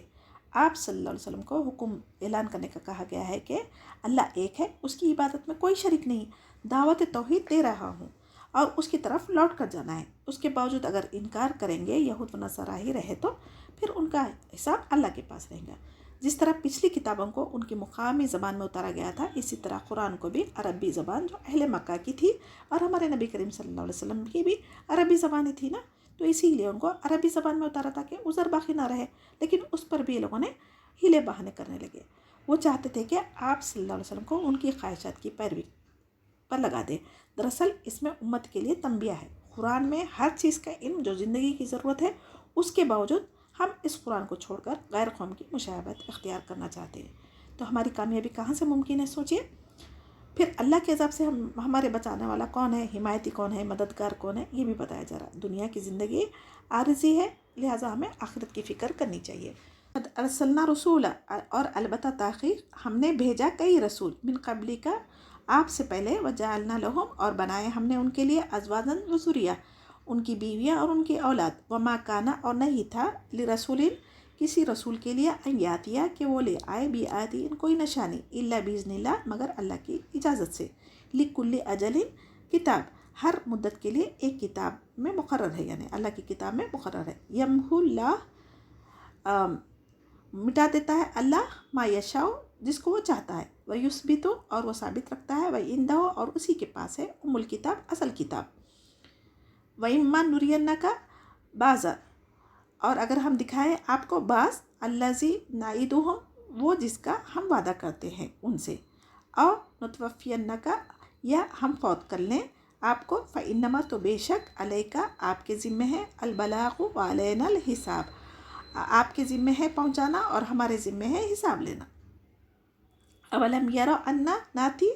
آپ صلی اللہ علیہ وسلم کو حکم اعلان کرنے کا کہا گیا ہے کہ اللہ ایک ہے، اس کی عبادت میں کوئی شریک نہیں، دعوت توحید دے رہا ہوں اور اس کی طرف لوٹ کر جانا ہے۔ اس کے باوجود اگر انکار کریں گے، یہود و نصارہ ہی رہے، تو پھر ان کا حساب اللہ کے پاس رہے گا۔ جس طرح پچھلی کتابوں کو ان کی مقامی زبان میں اتارا گیا تھا، اسی طرح قرآن کو بھی عربی زبان جو اہل مکہ کی تھی اور ہمارے نبی کریم صلی اللہ علیہ وسلم کی بھی عربی زبان تھی نا، تو اسی لیے ان کو عربی زبان میں اتارا تھا کہ عذر باقی نہ رہے، لیکن اس پر بھی لوگوں نے ہیلے بہانے کرنے لگے۔ وہ چاہتے تھے کہ آپ صلی اللہ علیہ وسلم کو ان کی خواہشات کی پیروی پر لگا دے۔ دراصل اس میں امت کے لیے تنبیہ ہے۔ قرآن میں ہر چیز کا علم جو زندگی کی ضرورت ہے، اس کے باوجود ہم اس قرآن کو چھوڑ کر غیر قوم کی مشابہت اختیار کرنا چاہتے ہیں، تو ہماری کامیابی کہاں سے ممکن ہے؟ سوچئے۔ پھر اللہ کے عذاب سے ہمارے بچانے والا کون ہے، حمایتی کون ہے، مددگار کون ہے، یہ بھی بتایا جا رہا ہے۔ دنیا کی زندگی عارضی ہے، لہٰذا ہمیں آخرت کی فکر کرنی چاہیے۔ قد ارسلنا رسولا، اور البتہ تحقیق ہم نے بھیجا کئی رسول، من قبلی کا، آپ سے پہلے، وجعلنا لہم، اور بنائے ہم نے ان کے لیے، ازواجا و ذریہ، ان کی بیویاں اور ان کی اولاد، وما کانا، اور نہیں تھا، لرسول، کسی رسول کے لیے، ان یاتیہ، کہ وہ لے آئے، بیاتین، کوئی نشانی، الا باذن اللہ، مگر اللہ کی اجازت سے، لکل اجل کتاب، ہر مدت کے لیے ایک کتاب میں مقرر ہے، یعنی اللہ کی کتاب میں مقرر ہے۔ یمحو اللہ، مٹا دیتا ہے اللہ، ما یشاء، جس کو وہ چاہتا ہے، ویثبت، اور وہ ثابت رکھتا ہے، وعندہ، اور اسی کے پاس ہے، ام الکتاب، اصل کتاب، وَإِمَّا نُرِيَنَّكَ بعض، اور اگر ہم دکھائیں آپ کو بعض، الذی نعیدہم، وہ جس کا ہم وعدہ کرتے ہیں ان سے، او نتوفینک، یا ہم فوت کر لیں آپ کو، فإنما، تو بے شک، علیک، آپ کے ذمہ ہے، البلاغ وعلینا الحساب، آپ کے ذمہ ہے پہنچانا اور ہمارے ذمہ ہے حساب لینا۔ اولم یروا انا ناتی،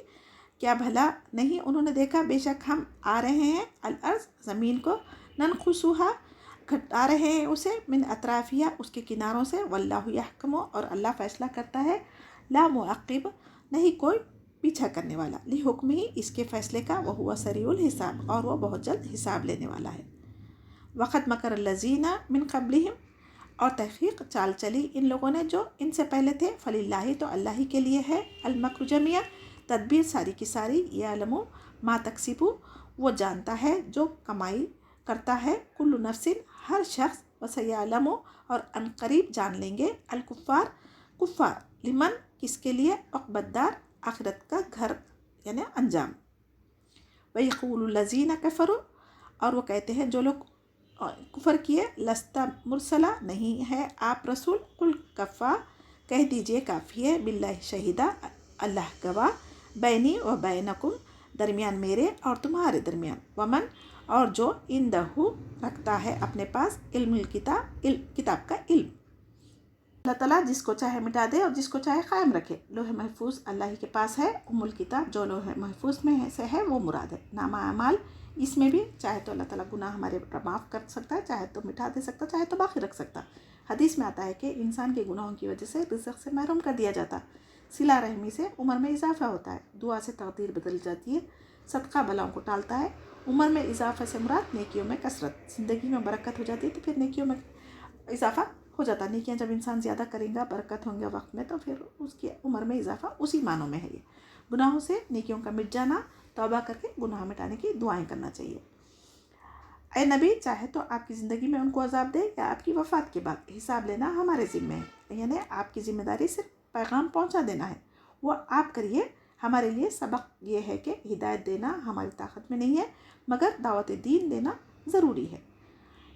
کیا بھلا نہیں انہوں نے دیکھا، بے شک ہم آ رہے ہیں، الارض، زمین کو، ننقصها، گھٹا رہے ہیں اسے، من اطرافیہ، اس کے کناروں سے، واللہ یحکم، اور اللہ فیصلہ کرتا ہے، لا معقب، نہیں کوئی پیچھا کرنے والا، لحکم ہی، اس کے فیصلے کا، وہو سریع الحساب، اور وہ بہت جلد حساب لینے والا ہے۔ وقد مکر الذین من قبلہم، اور تحقیق چال چلی ان لوگوں نے جو ان سے پہلے تھے، فللہ، تو اللہ ہی کے لیے ہے، المکر جمیعا، تدبیر ساری کی ساری، یعلم ما تکسب، وہ جانتا ہے جو کمائی کرتا ہے، کل نفس، ہر شخص، وسیعلم، اور عنقریب جان لیں گے، الکفار، कुफ़ार, लिमन किसके लिए, अक़बद्दार आखिरत का घर यानी अंजाम। वयक़ूलुल्लज़ीना कफ़रू, और वो कहते हैं जो लोग कुफर किए, लस्ता मुरसला, नहीं है आप रसूल, कुल कफ़ा, कह दीजिए काफ़ी है, बिल्लाहि शहीदा, अल्लाह गवाह, बैनी व बैनकुम, दरमियान मेरे और तुम्हारे दरमियान, वमन, और जो इंदहु रखता है अपने पास, इल्मुल किताब, किताब का इल्म। अल्लाह ताला जिसको चाहे मिटा दे और जिसको चाहे कायम रखे। लोहे महफूज अल्लाह ही के पास है, उम्मुल किताब जो लोहे महफूज में से है वो मुराद है। नामा अमाल, इसमें भी चाहे तो अल्लाह ताला गुनाह हमारे माफ़ कर सकता है, चाहे तो मिटा दे सकता, चाहे तो बाकी रख सकता। हदीस में आता है कि इंसान के गुनाहों की वजह से रिज़्क़ से महरूम कर दिया जाता, सिला रहमी से उम्र में इजाफा होता है, दुआ से तकदीर बदल जाती है, सदका बलाओं को टालता है, उम्र में इजाफा से मुराद नेकियों में कसरत, ज़िंदगी में बरकत हो जाती है तो फिर नेकियों में इजाफा हो जाता। नेकियां जब इंसान ज़्यादा करेगा, बरकत होंगे वक्त में, तो फिर उसकी उम्र में इजाफा उसी मानों में है। ये गुनाहों से नेकियों का मिट जाना, तौबा करके गुनाह मिटाने की दुआएं करना चाहिए। ऐ नबी, चाहे तो आपकी ज़िंदगी में उनको अजाब दे या आपकी वफ़ात के बाद, हिसाब लेना हमारे ज़िम्मे है, यानी आपकी ज़िम्मेदारी सिर्फ पैगाम पहुंचा देना है, वो आप करिए। हमारे लिए सबक ये है कि हिदायत देना हमारी ताकत में नहीं है, मगर दावत दीन देना ज़रूरी है।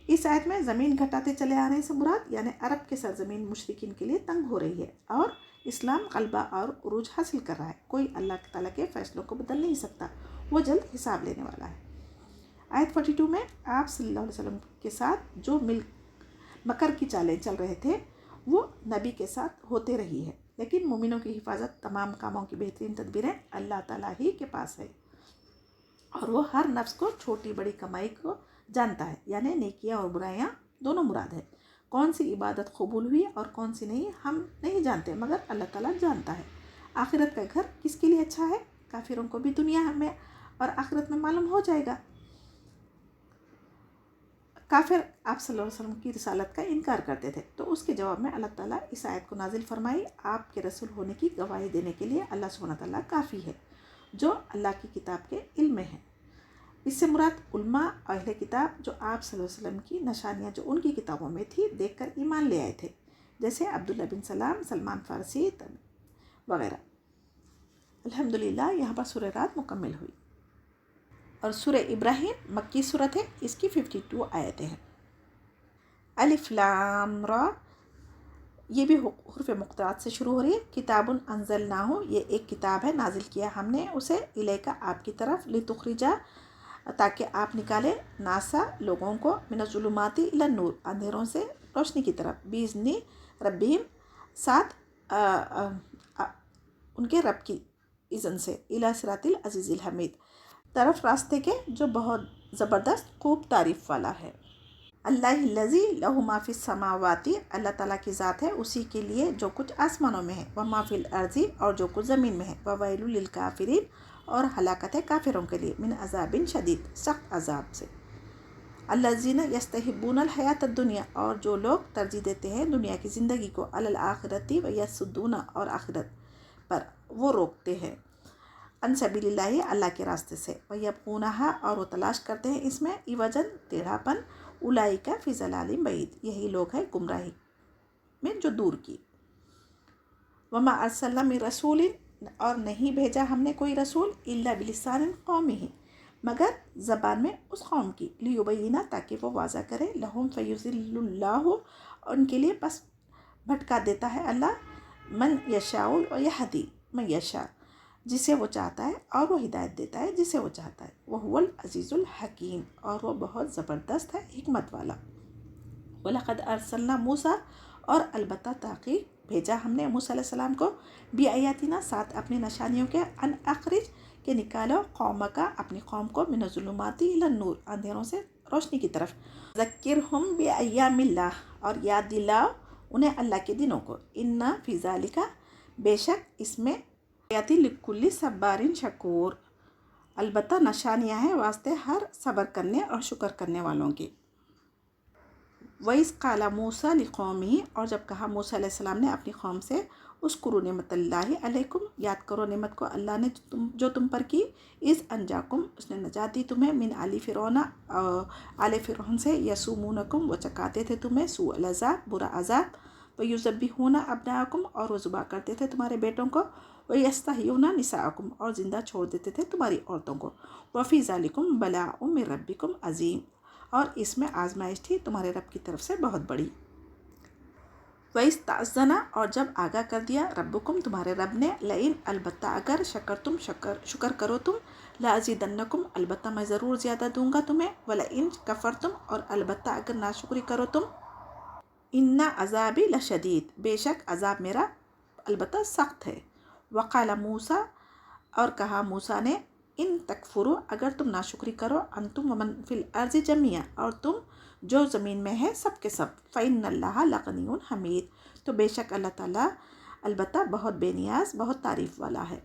इस आयत में ज़मीन घटाते चले आने से मुराद यानी अरब के सरज़मीन मुशरिकीन के लिए तंग हो रही है और इस्लाम गलबा और उरूज हासिल कर रहा है। कोई अल्लाह ताला के फ़ैसलों को बदल नहीं सकता, वो जल्द हिसाब लेने वाला है। आयत 42 में आप सल्लल्लाहु अलैहि वसल्लम के साथ जो मकर की चालें चल रहे थे वो नबी के साथ होते रही है, लेकिन मोमिनों की हिफाजत, तमाम कामों की बेहतरीन तदबीरें अल्लाह ताला ही के पास है और वो हर नफ्स को छोटी बड़ी कमाई को जानता है, यानी नेकियां और बुराइयां दोनों मुराद है। कौन सी इबादत कबूल हुई और कौन सी नहीं हम नहीं जानते, मगर अल्लाह ताला जानता है। आखिरत का घर किसके लिए अच्छा है, काफिरों को भी दुनिया में और आखिरत में मालूम हो जाएगा। काफिर आप सल्लल्लाहु अलैहि वसल्लम की रिसालत का इनकार करते थे, तो उसके जवाब में अल्लाह ताला इस आयत को नाजिल फरमाई, आपके रसूल होने की गवाही देने के लिए अल्लाह सुब्हानहू व तआला काफ़ी है जो अल्लाह की किताब के इल्म में है। इससे मुराद उल्मा अहले किताब जो आप सल्लल्लाहु अलैहि वसल्लम की निशानियाँ जो उनकी किताबों में थी देखकर ईमान ले आए थे, जैसे अब्दुल्ला बिन सलाम, सलमान फ़ारसी वगैरह। अल्हम्दुलिल्लाह यहाँ पर सूरह रात मुकम्मल हुई और सूरह इब्राहिम मक्की सूरत है, इसकी 52 आयतें हैं। अलिफ लाम रा, ये भी हुर्फ़ मुक़त्तआत से शुरू हो रही है। किताबुन अंज़लनाहु, ये एक किताब है, नाजिल किया हमने उसे, इलैका आपकी तरफ, लितुख़रिजा ताकि आप निकाले, नासा लोगों को, मिनज़्ज़ुलुमाति इलन नूर अंधेरों से रोशनी की तरफ, बिइज़्नि रब्बिहिम साथ उनके रब की इज़न से, इला सिरातिल अज़ीज़िल हमीद तरफ रास्ते के जो बहुत ज़बरदस्त खूब तारीफ़ वाला है। अल्लाहिल्लज़ी लहु मा फ़िस समावाति, अल्लाह ताला की ज़ात है उसी के लिए जो कुछ आसमानों में है, व मा फ़िल अर्ज़ी और जो कुछ ज़मीन में है, व वैलुल लिल काफ़िरीन और हलाकत है काफिरों के लिए, मिन अज़ाबिन शदीद सख्त अज़ाब से। अल्लज़ीना यस्तहिब्बूनल हयातद दुनिया, और जो लोग तरजीह देते हैं दुनिया की ज़िंदगी को, अलल आखिरती व यसुद्दूना और आखिरत पर वो रोकते हैं, अन सबीलिल्लाहि अल्लाह के रास्ते से, व यबगूनहा और वो तलाश करते हैं इसमें इवजन टेढ़ापन, उलाइका फ़ी ज़लालिम बईद, यही लोग हैं गुमराही में जो दूर की। वमा अरसलना मिन रसूलिन, और नहीं भेजा हमने कोई रसूल, इल्ला बिलिसानिन कौमिही, मगर ज़बान में उस कौम की, लियुबय्यिना ताकि वो वाज़ा करे, लहुम फयुज़िल्लुल्लाहु उनके लिए बस भटका देता है अल्लाह, मन यशाउ व यहदी मन यशा जिसे वो चाहता है, और वो हिदायत देता है जिसे वो चाहता है, वह हुवल अज़ीज़ुल हकीम और वो बहुत ज़बरदस्त है हिकमत वाला। वलक़द अरसलना मूसा, और अलबत्ता ताक़ीद भेजा हमने मूसा अलैहिस्सलाम को, बी आयातिना साथ अपनी निशानियों के, अन अखरिज के निकालो कौमका अपनी कौम को, मिनज़्ज़ुलुमाति इलन नूर अंधेरों से रोशनी की तरफ, ज़क्किरहुम बि अय्यामिल्लाह और याद दिलाओ उन्हें अल्लाह के दिनों को, इन्ना फ़ी ज़ालिका बेशक इसमें, आयाति लिकुल्लि सब्बारिन शकूर अलबत्ता निशानियाँ हैं वास्ते हर सब्र करने और शुक्र करने वालों की। वइस क़ाला मूसा लिक़ौमिही, और जब कहा मूसा अलैहिस्सलाम ने अपनी कौम से, उस्कुरू निअमतल्लाहि अलैकुम, याद करो नेमत को अल्लाह ने जो तुम पर की, इस अंजाकुम उसने नजात दी तुम्हें, मिन आली फ़िरौना आले फ़िरौन से, यसुमूनकुम वो चकाते थे तुम्हें, सूअल अज़ाब बुरा अज़ाब, वयुज़ब्बिहूना अब्नाअकुम, और वो ज़ुबा करते थे तुम्हारे बेटों को, वयस्तहयूना निसाअकुम, और ज़िंदा छोड़ देते थे तुम्हारी औरतों को। वफ़ी ज़ालिकुम बलाउम मिन रब्बिकुम अज़ीम, और इसमें आजमाइश थी तुम्हारे रब की तरफ से बहुत बड़ी। वइस्तअज़्ज़ना, और जब आगाह कर दिया, रब्बुकुम तुम्हारे रब ने, लइन अलबत्ता अगर शुक्र करो तुम, लाज़ीदन्नकुम अलबत्ता मैं ज़रूर ज़्यादा दूंगा तुम्हें, वलइन कफ़रतुम, और अलबत्ता अगर नाशुक्री करो तुम, इन्ना अज़ाबी लशदीद, बेशक अज़ाब मेरा अलबत्ता सख्त है। वक़ाल मूसा, और कहा मूसा ने, इन तकफुरु, अगर तुम नाशुक्री करो, अंतुम वमन फिल अर्ज़ि जमिया, और तुम जो ज़मीन में है सब के सब, फ़इन्नल्लाह लग़नियुन हमीद, तो बेशक अल्लाह ताला अलबत्ता बहुत बेनियाज, बहुत तारीफ़ वाला है।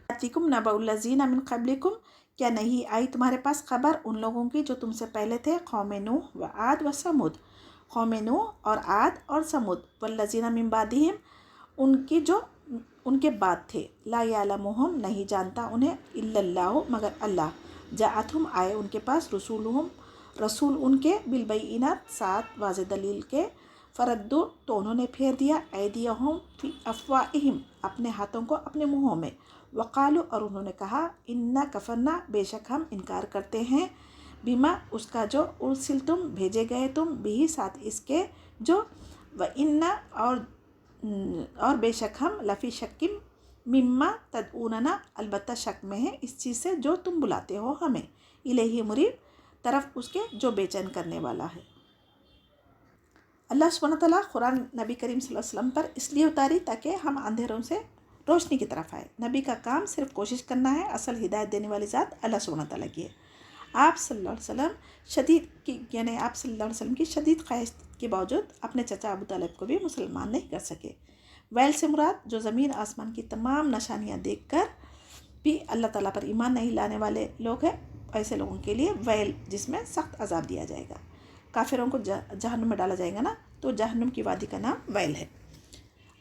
अतिकुम नबउल्लज़ीना मिन क़ब्लिकुम, क्या नहीं आई तुम्हारे पास खबर उन लोगों की जो तुमसे पहले थे, कौम नूह व आद व समूद, कौम नूह और आद और समूद, वल्लज़ीना मिन बादिहिम, उनकी जो उनके बाद थे, ला यालमुहुम, नहीं जानता उन्हें, इल्लल्लाहु, मगर अल्लाह, जाअतहुम, आए उनके पास, रसूलुहुम, रसूल उनके, बिलबय्यिनात, साथ वाज़ेह दलील के, फरद्दु, तो उन्होंने फेर दिया, ऐदियहुम फी अफ़वाहिम, अपने हाथों को अपने मुँहों में, वक़ालू, और उन्होंने कहा, इन्ना कफ़रना, बेशक हम इनकार करते हैं, बिमा, उसका जो, उर्सिलतुम, भेजे गए तुम, बिही, साथ इसके जो, व इन्ना, और बेशक हम, लफ़ी शक्किम, मिम्मा तदऊनना, अलबत्ता शक में है इस चीज़ से जो तुम बुलाते हो हमें, इलैहि मुरीब, तरफ उसके जो बेचैन करने वाला है। अल्लाह सुब्हानहू व तआला कुरान नबी करीम सल्लल्लाहु अलैहि वसल्लम पर इसलिए उतारी ताकि हम अंधेरों से रोशनी की तरफ आए। नबी का काम सिर्फ कोशिश करना है, असल हिदायत देने वाली ज़ात अल्लाह सुब्हानहू व तआला की है। आप सल्लल्लाहु अलैहि वसल्लम आप सल्लल्लाहु अलैहि वसल्लम की शदीद ख्वाहिश के बावजूद अपने चचा अबू तालिब को भी मुसलमान नहीं कर सके। वैल से मुराद जो ज़मीन आसमान की तमाम निशानियाँ देखकर भी अल्लाह ताला पर ईमान नहीं लाने वाले लोग हैं, ऐसे लोगों के लिए वैल, जिसमें सख्त अजाब दिया जाएगा। काफिरों को जहन्नुम में डाला जाएगा ना, तो जहन्नुम की वादी का नाम वैल है।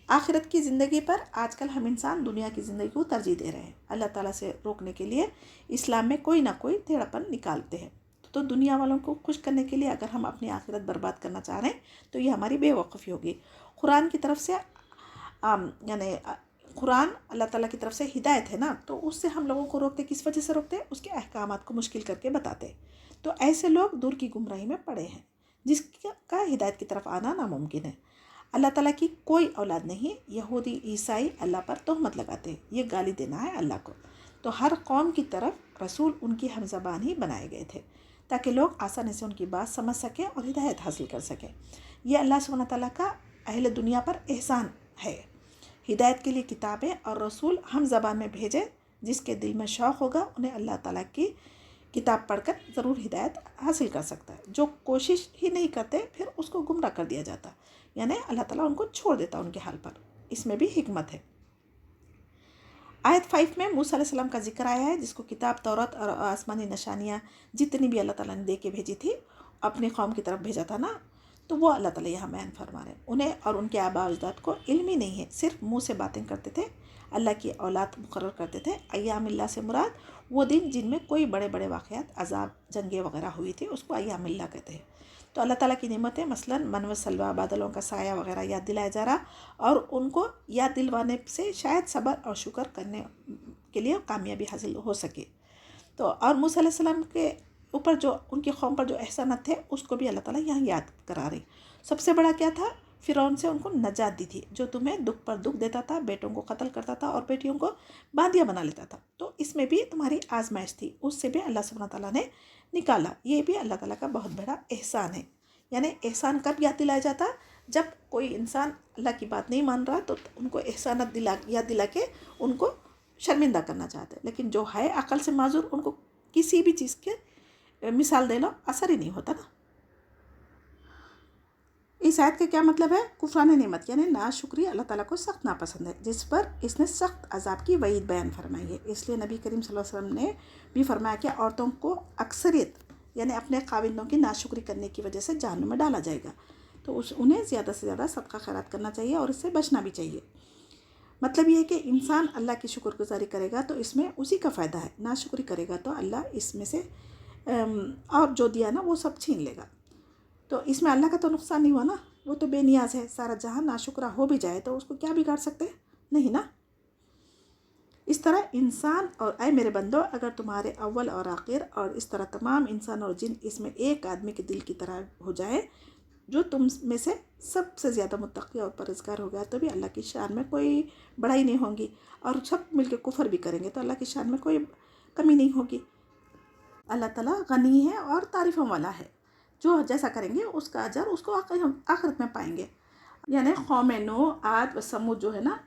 आखिरत की ज़िंदगी पर आजकल हम इंसान दुनिया की ज़िंदगी को तरजीह दे रहे हैं। अल्लाह ताला से रोकने के लिए इस्लाम में कोई ना कोई टेढ़ापन निकालते हैं। तो दुनिया वालों को खुश करने के लिए अगर हम अपनी आखिरत बर्बाद करना चाह रहे हैं तो ये हमारी बेवकूफ़ी होगी। कुरान की तरफ से यानी कुरान अल्लाह ताला की तरफ से हिदायत है ना, तो उससे हम लोगों को रोकते, किस वजह से रोकते? उसके अहकामात को मुश्किल करके बताते। तो ऐसे लोग दूर की गुमराही में पड़े हैं जिसका हिदायत की तरफ आना नामुमकिन है। अल्लाह ताला की कोई औलाद नहीं। यहूदी ईसाई अल्लाह पर तोहमत लगाते हैं, ये गाली देना है अल्लाह को। तो हर कौम की तरफ रसूल उनकी हमज़बान ही बनाए गए थे ताकि लोग आसानी से उनकी बात समझ सकें और हिदायत हासिल कर सकें। यह अल्लाह सुब्हानहू व तआला का अहले दुनिया पर एहसान है। हिदायत के लिए किताबें और रसूल हम ज़बान में भेजे, जिसके दिल में शौक़ होगा उन्हें अल्लाह ताला की किताब पढ़कर ज़रूर हिदायत हासिल कर सकता है। जो कोशिश ही नहीं करते फिर उसको गुमराह कर दिया जाता, यानी अल्लाह ताला उनको छोड़ देता उनके हाल पर। इसमें भी हिकमत है। आयत 5 में मूसा अलैहि सलाम का जिक्र आया है, जिसको किताब, तौरात और आसमानी निशानियाँ जितनी भी अल्लाह ताला ने दे के भेजी थी, अपनी कौम की तरफ भेजा था ना, तो वो अल्लाह ताला यहाँ बयान फरमा रहे हैं। उन्हें और उनके आबा अजदाद को इल्म ही नहीं है, सिर्फ मुँह से बातें करते थे, अल्लाह की औलाद मुकर्रर करते थे। अय्यामिल्लाह से मुराद वो दिन जिनमें कोई बड़े बड़े वाक़यात, अजाब, जंगें वगैरह हुई थी, उसको अय्यामिल्लाह कहते हैं। तो अल्लाह ताला की नेमतें, मसलन मन व सलवा, बादलों का साया वगैरह याद दिलाया जा रहा, और उनको याद दिलवाने से शायद सब्र और शुक्र करने के लिए कामयाबी हासिल हो सके। तो और मूसा अलैहि सलाम के ऊपर जो उनकी कौम पर जो एहसानात थे उसको भी अल्लाह ताला यहाँ याद करा रही। सबसे बड़ा क्या था? फ़िरौन से उनको नजात दी थी, जो तुम्हें दुख पर दुख देता था, बेटों को कत्ल करता था और बेटियों को बांदिया बना लेता था। तो इसमें भी तुम्हारी आजमाइश थी, उससे भी अल्लाह सुब्हानहू व तआला ने निकाला। ये भी अल्लाह ताला का बहुत बड़ा एहसान है। यानी एहसान कब याद दिलाया जाता? जब कोई इंसान अल्लाह की बात नहीं मान रहा तो उनको एहसानात याद दिला के उनको शर्मिंदा करना चाहते हैं। लेकिन जो है अकल से माजूर, उनको किसी भी चीज़ के मिसाल दे लो, असर ही नहीं होता ना। इस आयत का क्या मतलब है? कुफरान नेमत यानी नाशुक्री अल्लाह ताला को सख्त नापसंद है, जिस पर इसने सख्त अजाब की वईद बयान फरमाई है। इसलिए नबी करीम सल्लल्लाहु अलैहि वसल्लम ने भी फरमाया कि औरतों को अक्सरियत यानी अपने काविलों की नाशुक्री करने की वजह से जहन्नुम में डाला जाएगा। तो उन्हें ज़्यादा से ज़्यादा सदका खैरात करना चाहिए और इससे बचना भी चाहिए। मतलब ये है कि इंसान अल्लाह की शुक्रगुजारी करेगा तो इसमें उसी का फ़ायदा है, नाशुक्री करेगा तो अल्लाह इसमें से और जो दिया ना वो सब छीन लेगा। तो इसमें अल्लाह का तो नुकसान नहीं हुआ ना, وہ تو بے نیاز ہے، سارا جہاں ناشکرہ ہو بھی جائے تو اس کو کیا بگاڑ سکتے؟ نہیں نا۔ اس طرح انسان اور اے میرے بندو، اگر تمہارے اول اور آخر اور اس طرح تمام انسان اور جن اس میں ایک آدمی کے دل کی طرح ہو جائے جو تم میں سے سب سے زیادہ متقی اور پرہیزگار ہو گیا، تو بھی اللہ کی شان میں کوئی بڑائی نہیں ہوگی، اور سب مل کے کفر بھی کریں گے تو اللہ کی شان میں کوئی کمی نہیں ہوگی۔ اللہ تعالیٰ غنی ہے اور تعریفوں والا ہے، جو جیسا کریں گے اس کا اجر اس کو آخرت میں پائیں گے۔ یعنی قوم نوح، عاد و سمود جو ہے نا،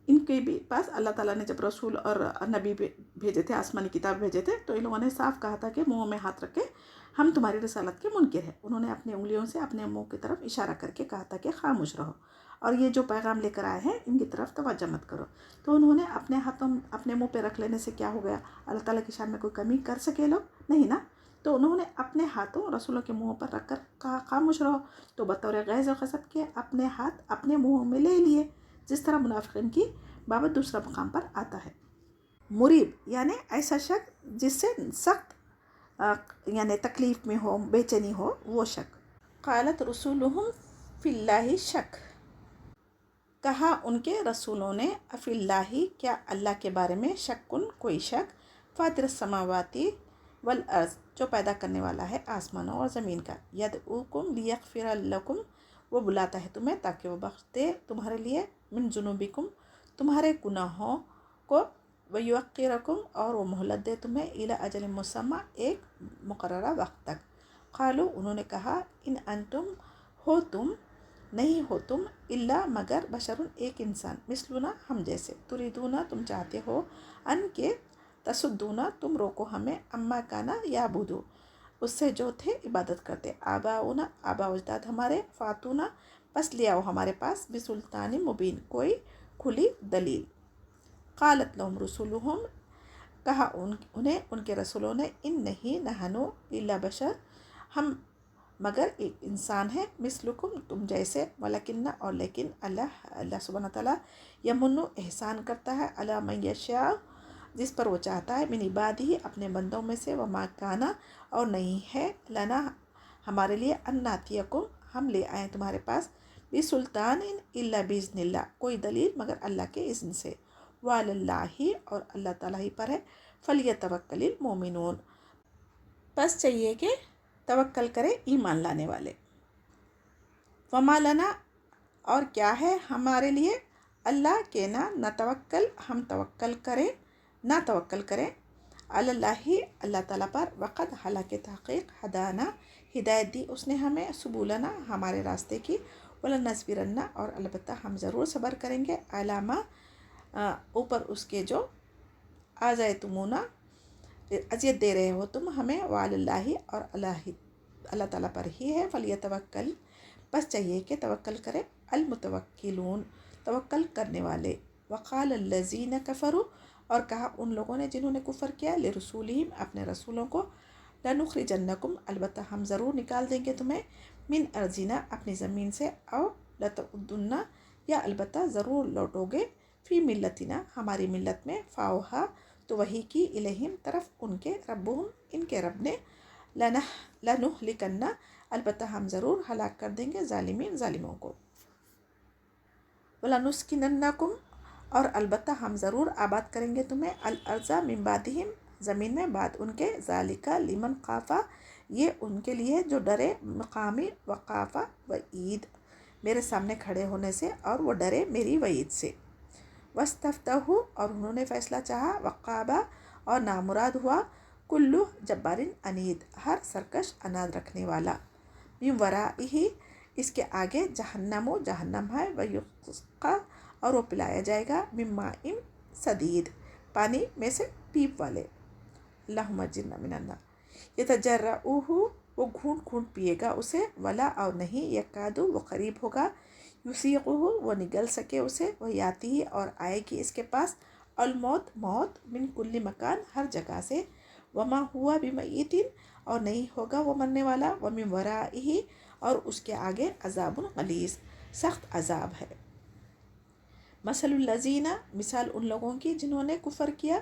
ان کے بھی پاس اللہ تعالیٰ نے جب رسول اور نبی بھیجے تھے، آسمانی کتاب بھیجے تھے، تو ان لوگوں نے صاف کہا تھا کہ منہ میں ہاتھ رکھ کے ہم تمہاری رسالت کے منکر ہیں۔ انہوں نے اپنی انگلیوں سے اپنے منہ کی طرف اشارہ کر کے کہا تھا کہ خاموش رہو، اور یہ جو پیغام لے کر آئے ہیں ان کی طرف توجہ مت کرو۔ تو انہوں نے اپنے ہاتھوں اپنے منہ پہ رکھ لینے سے کیا ہو گیا؟ اللہ تعالیٰ کی شان میں کوئی کمی کر سکے لوگ؟ نہیں نا۔ تو انہوں نے اپنے ہاتھوں رسولوں کے منہ پر رکھ کر کہا خاموش رہو، تو بطور غیظ و غضب کے اپنے ہاتھ اپنے منہ میں لے لیے، جس طرح منافقین کی بابت دوسرا مقام پر آتا ہے۔ مریب یعنی ایسا شک جس سے سخت یعنی تکلیف میں ہو، بے چینی ہو، وہ شک۔ قالت رسولہم فی اللہ شک، کہا ان کے رسولوں نے فی اللہ کیا اللہ کے بارے میں، شکن کوئی شک، فاطر السماواتی والارض جو پیدا کرنے والا ہے آسمانوں اور زمین کا، یدعوکم لیغفر لکم وہ بلاتا ہے تمہیں تاکہ وہ بخش دے تمہارے لیے، من ذنوبکم تمہارے گناہوں کو، ویؤخرکم اور وہ مہلت دے تمہیں، الی اجل مسمى ایک مقررہ وقت تک۔ قالوا انہوں نے کہا، ان انتم ہو تم، نہیں ہو تم، الا مگر بشر ایک انسان، مثلنا ہم جیسے، تریدونا تم چاہتے ہو، ان کے تصدونا تم روکو ہمیں، اما کانا یعبدو اس سے جو تھے عبادت کرتے، آباؤنا آبا اجداد ہمارے، فاتونا پس لے آؤ ہمارے پاس، بسلطان مبین کوئی کھلی دلیل۔ قالت لهم رسولهم کہا انہیں ان کے رسولوں نے، ان نہیں نحنو الا بشر ہم مگر ایک انسان ہے، مثلکم تم جیسے، ولکن اور لیکن اللہ سبحانہ تعالیٰ یمن احسان کرتا ہے، علی من یشاء جس پر وہ چاہتا ہے، من عبادہ اپنے بندوں میں سے، وما کانا اور نہیں ہے، لنا ہمارے لیے، ان ناتیکم ہم لے آئیں تمہارے پاس، بسلطان الا باذن اللہ کوئی دلیل مگر اللہ کے اذن سے، وعلی اللہ اور اللہ تعالیٰ ہی پر ہے، فلیتوکل المؤمنون بس چاہیے کہ توکل کرے ایمان لانے والے۔ وما لنا اور کیا ہے ہمارے لیے، اللہ کے نہ توکل ہم توکل کریں، نہ توکل کریں، اللہ اللہ تعالیٰ پر، وقد حالانکہ تحقیق ہدانا ہدایت دی اس نے ہمیں، سبولنا ہمارے راستے کی، ولنصبرن اور البتہ ہم ضرور صبر کریں گے، علامہ اوپر اس کے جو آزائتمونا اذیت دے رہے ہو تم ہمیں، وعلی اللہ اور اللہ تعالیٰ پر ہی ہے، فلیتوکل بس چاہیے کہ توکل کرے، المتوکلون توکل کرنے والے۔ وقال الذین کفروا اور کہا ان لوگوں نے جنہوں نے کفر کیا، لرسولہم اپنے رسولوں کو، لنخرجنکم البتہ ہم ضرور نکال دیں گے تمہیں، من ارضنا اپنی زمین سے، او لتعودن یا البتہ ضرور لوٹو گے، فی ملتنا ہماری ملت میں، فاوحا تو وحی کی، الیہم طرف ان کے، ربہم ان کے رب نے، لنہلکن البتہ ہم ضرور ہلاک کر دیں گے، ظالمین ظالموں کو، ولنسکننکم اور البتہ ہم ضرور آباد کریں گے تمہیں، الارض من بعدہم زمین میں بعد ان کے، ذالک لمن خافا یہ ان کے لیے جو ڈرے، مقامی وخافا وعید میرے سامنے کھڑے ہونے سے، اور وہ ڈرے میری وعید سے، واستفتحوا اور انہوں نے فیصلہ چاہا، وخابا اور نامراد ہوا، کلو جبار عنید ہر سرکش اناد رکھنے والا، من ورائہ اس کے آگے، جہنم و جہنم ہے، ویسقا اور وہ پلایا جائے گا، من ماء صدید پانی میں سے پیپ والے، اللہم اجرنا من النار، یتجرعہ وہ گھونٹ گھونٹ پیے گا اسے، ولا اور نہیں، یکادو وہ قریب ہوگا، یسیغہ وہ نگل سکے اسے، وہ یاتی اور آئے گی اس کے پاس، الموت موت، من کل مکان ہر جگہ سے، وما ہوا بمیت اور نہیں ہوگا وہ مرنے والا، ومن ورائہ اور اس کے آگے، عذاب غلیظ سخت عذاب ہے۔ مثل الذین مثال ان لوگوں کی جنہوں نے کفر کیا،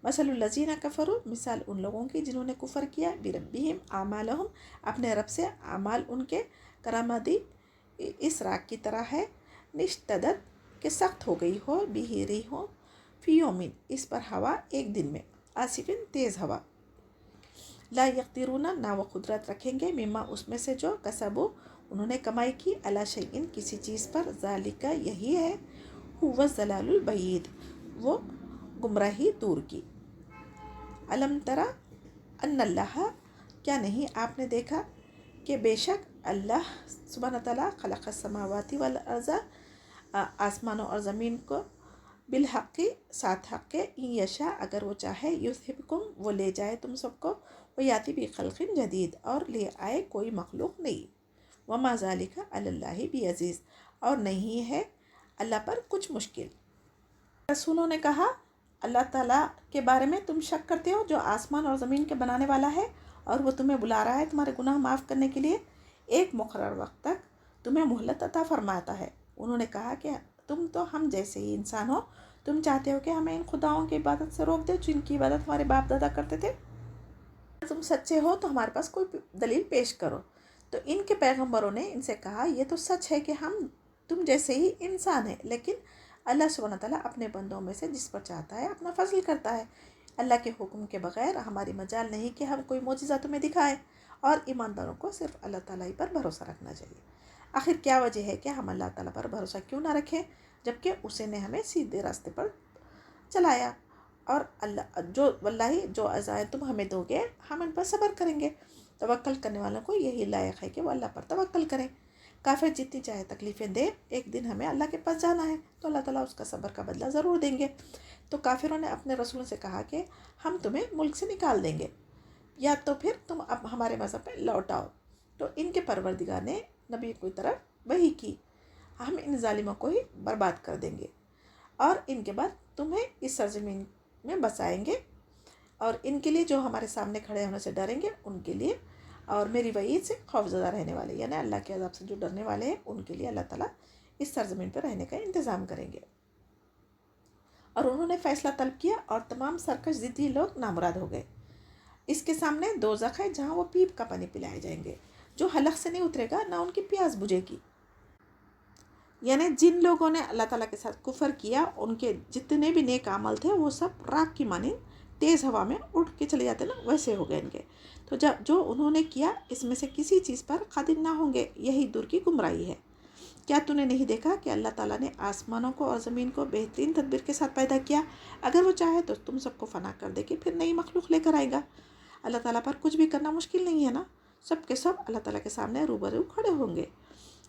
مثل الذین کفروا مثال ان لوگوں کی جنہوں نے کفر کیا، بربہم اعمالہم اپنے رب سے اعمال ان کے، کرامدی इस राख की तरह है, निश्तदत के सख्त हो गई हो, बिहिरी हो, फियोमिन इस पर हवा एक दिन में, आसिफिन तेज़ हवा, ला यक़दिरूना ना वो कुदरत रखेंगे, मिम्मा उसमें से जो कसबो उन्होंने कमाई की, अला शैइन किसी चीज़ पर, ज़ालिका यही है, हुवा ज़लालुल बईद वो गुमराही दूर की। अलम तरा अन्नल्लाह क्या नहीं आपने देखा कि बेशक अल्लाह सुब्हान तआला खलक़स समावाति वल अर्ज़ आसमानों और ज़मीन को बिलहक़ी साथ हक़ के, इन यशा अगर वो चाहे, युज़हिबकुम वो ले जाए तुम सबको, वो याति भी खल्क़िन जदीद और ले आए कोई मखलूक नई, वमा ज़ालिका अलल्लाहि भी अज़ीज़ और नहीं है अल्लाह पर कुछ मुश्किल। रसूलों ने कहा अल्लाह ताला के बारे में तुम शक करते हो जो आसमान और ज़मीन के बनाने वाला है, और वो तुम्हें बुला रहा है तुम्हारे गुनाह माफ़ करने के लिए, एक मुक़र्रर वक्त तक तुम्हें मोहलत अता फरमाता है। उन्होंने कहा कि तुम तो हम जैसे ही इंसान हो, तुम चाहते हो कि हमें इन खुदाओं की इबादत से रोक दे जिनकी इबादत हमारे बाप दादा करते थे। तुम सच्चे हो तो हमारे पास कोई दलील पेश करो। तो इनके पैगंबरों ने इनसे कहा ये तो सच है कि हम तुम जैसे ही इंसान हैं, लेकिन अल्लाह सुब्हानहू तआला अपने बंदों में से जिस पर चाहता है अपना फजल करता है। अल्लाह के हुक्म के बगैर हमारी मजाल नहीं कि हम कोई मोजिज़ा तुम्हें दिखाएं, और ईमानदारों को सिर्फ अल्लाह ताला ही पर भरोसा रखना चाहिए। आखिर क्या वजह है कि हम अल्लाह ताला पर भरोसा क्यों ना रखें, जबकि उसी ने हमें सीधे रास्ते पर चलाया। और अल्लाह जो वल्लाही जो अज़ाएँ तुम हमें दोगे हम इन पर सब्र करेंगे। तवक्कल करने वालों को यही लायक है कि वो अल्लाह पर तवक्कल करें। काफिर जितनी चाहे तकलीफ़ें दे, एक दिन हमें अल्लाह के पास जाना है तो अल्लाह ताला उसका सब्र का बदला ज़रूर देंगे। तो काफिरों ने अपने रसूल से कहा कि हम तुम्हें मुल्क से निकाल देंगे या तो फिर तुम अब हमारे मज़हब पे लौट आओ। तो इनके परवरदिगार ने नबी की तरफ वही की, हम इन जालिमों को ही बर्बाद कर देंगे और इनके बाद तुम्हें इस सरजमीन में बसाएंगे, और इनके लिए जो हमारे सामने खड़े होने से डरेंगे उनके लिए, और मेरी वईद से खौफज़दा रहने वाले यानी अल्लाह के अज़ाब से जो डरने वाले हैं उनके लिए अल्लाह ताला इस सरजमीन पर रहने का इंतज़ाम करेंगे। और उन्होंने फ़ैसला तलब किया और तमाम सरकश ज़िद्दी लोग नामुराद हो गए। इसके सामने दोज़ख है जहाँ वो पीप का पानी पिलाए जाएंगे, जो हलक से नहीं उतरेगा ना उनकी प्यास बुझेगी। यानी जिन लोगों ने अल्लाह ताला के साथ कुफर किया उनके जितने भी नेक अमल थे वो सब राख की मानी तेज़ हवा में उड़ के चले जाते ना, वैसे हो गए इनके। तो जब जो उन्होंने किया इसमें से किसी चीज़ पर कादिर ना होंगे, यही दूर की गुमराही है। क्या तूने नहीं देखा कि अल्लाह ताला ने आसमानों को और ज़मीन को बेहतरीन तदबीर के साथ पैदा किया, अगर वो चाहे तो तुम सबको फ़ना कर दे कि फिर नई मखलूक लेकर आएगा। अल्लाह ताला पर कुछ भी करना मुश्किल नहीं है ना। सब के सब अल्लाह ताला के सामने रूबरू खड़े होंगे।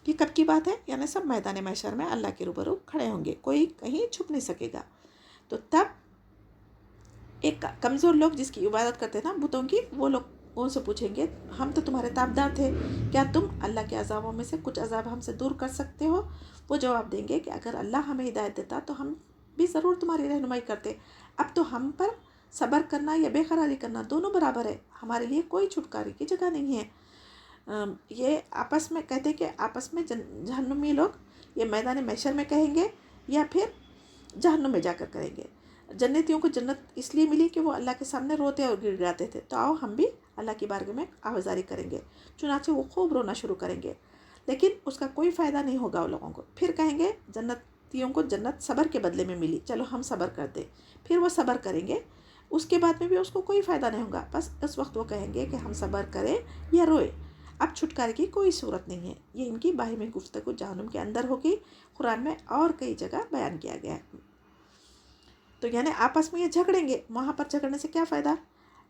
ये कब की बात है? यानी सब मैदान महशर में अल्लाह के रूबरू खड़े होंगे, कोई कहीं छुप नहीं सकेगा। तो तब एक कमज़ोर लोग जिसकी इबादत करते ना बुतों की, वो लोग उनसे पूछेंगे हम तो तुम्हारे ताबदार थे, क्या तुम अल्लाह के अज़ाबों में से कुछ अज़ाब हमसे दूर कर सकते हो? वो जवाब देंगे कि अगर अल्लाह हमें हिदायत देता तो हम भी ज़रूर तुम्हारी रहनुमाई करते। अब तो हम पर सब्र करना या बेकरारी करना दोनों बराबर है, हमारे लिए कोई छुटकारे की जगह नहीं है। ये आपस में कहते कि आपस में जहन्नुमी लोग ये मैदान महशर में कहेंगे या फिर जहन्नुम में जाकर करेंगे। जन्नतियों को जन्नत इसलिए मिली कि वो अल्लाह के सामने रोते और गिड़गिड़ाते थे, तो आओ हम भी अल्लाह की बारगाह में आवाज़ारी करेंगे। चुनाचे वो खूब रोना शुरू करेंगे, लेकिन उसका कोई फ़ायदा नहीं होगा उन लोगों को। फिर कहेंगे जन्नतियों को जन्नत सब्र के बदले में मिली, चलो हम सब्र करते। फिर वो सब्र करेंगे, उसके बाद में भी उसको कोई फ़ायदा नहीं होगा। बस उस वक्त वो कहेंगे कि हम सब्र करें या रोए, अब छुटकारे की कोई सूरत नहीं है। ये इनकी बाहिमी गुफ्तगू जहन्नुम के अंदर होगी, कुरान में और कई जगह बयान किया गया है। तो यानी आपस में ये झगड़ेंगे, वहाँ पर झगड़ने से क्या फ़ायदा,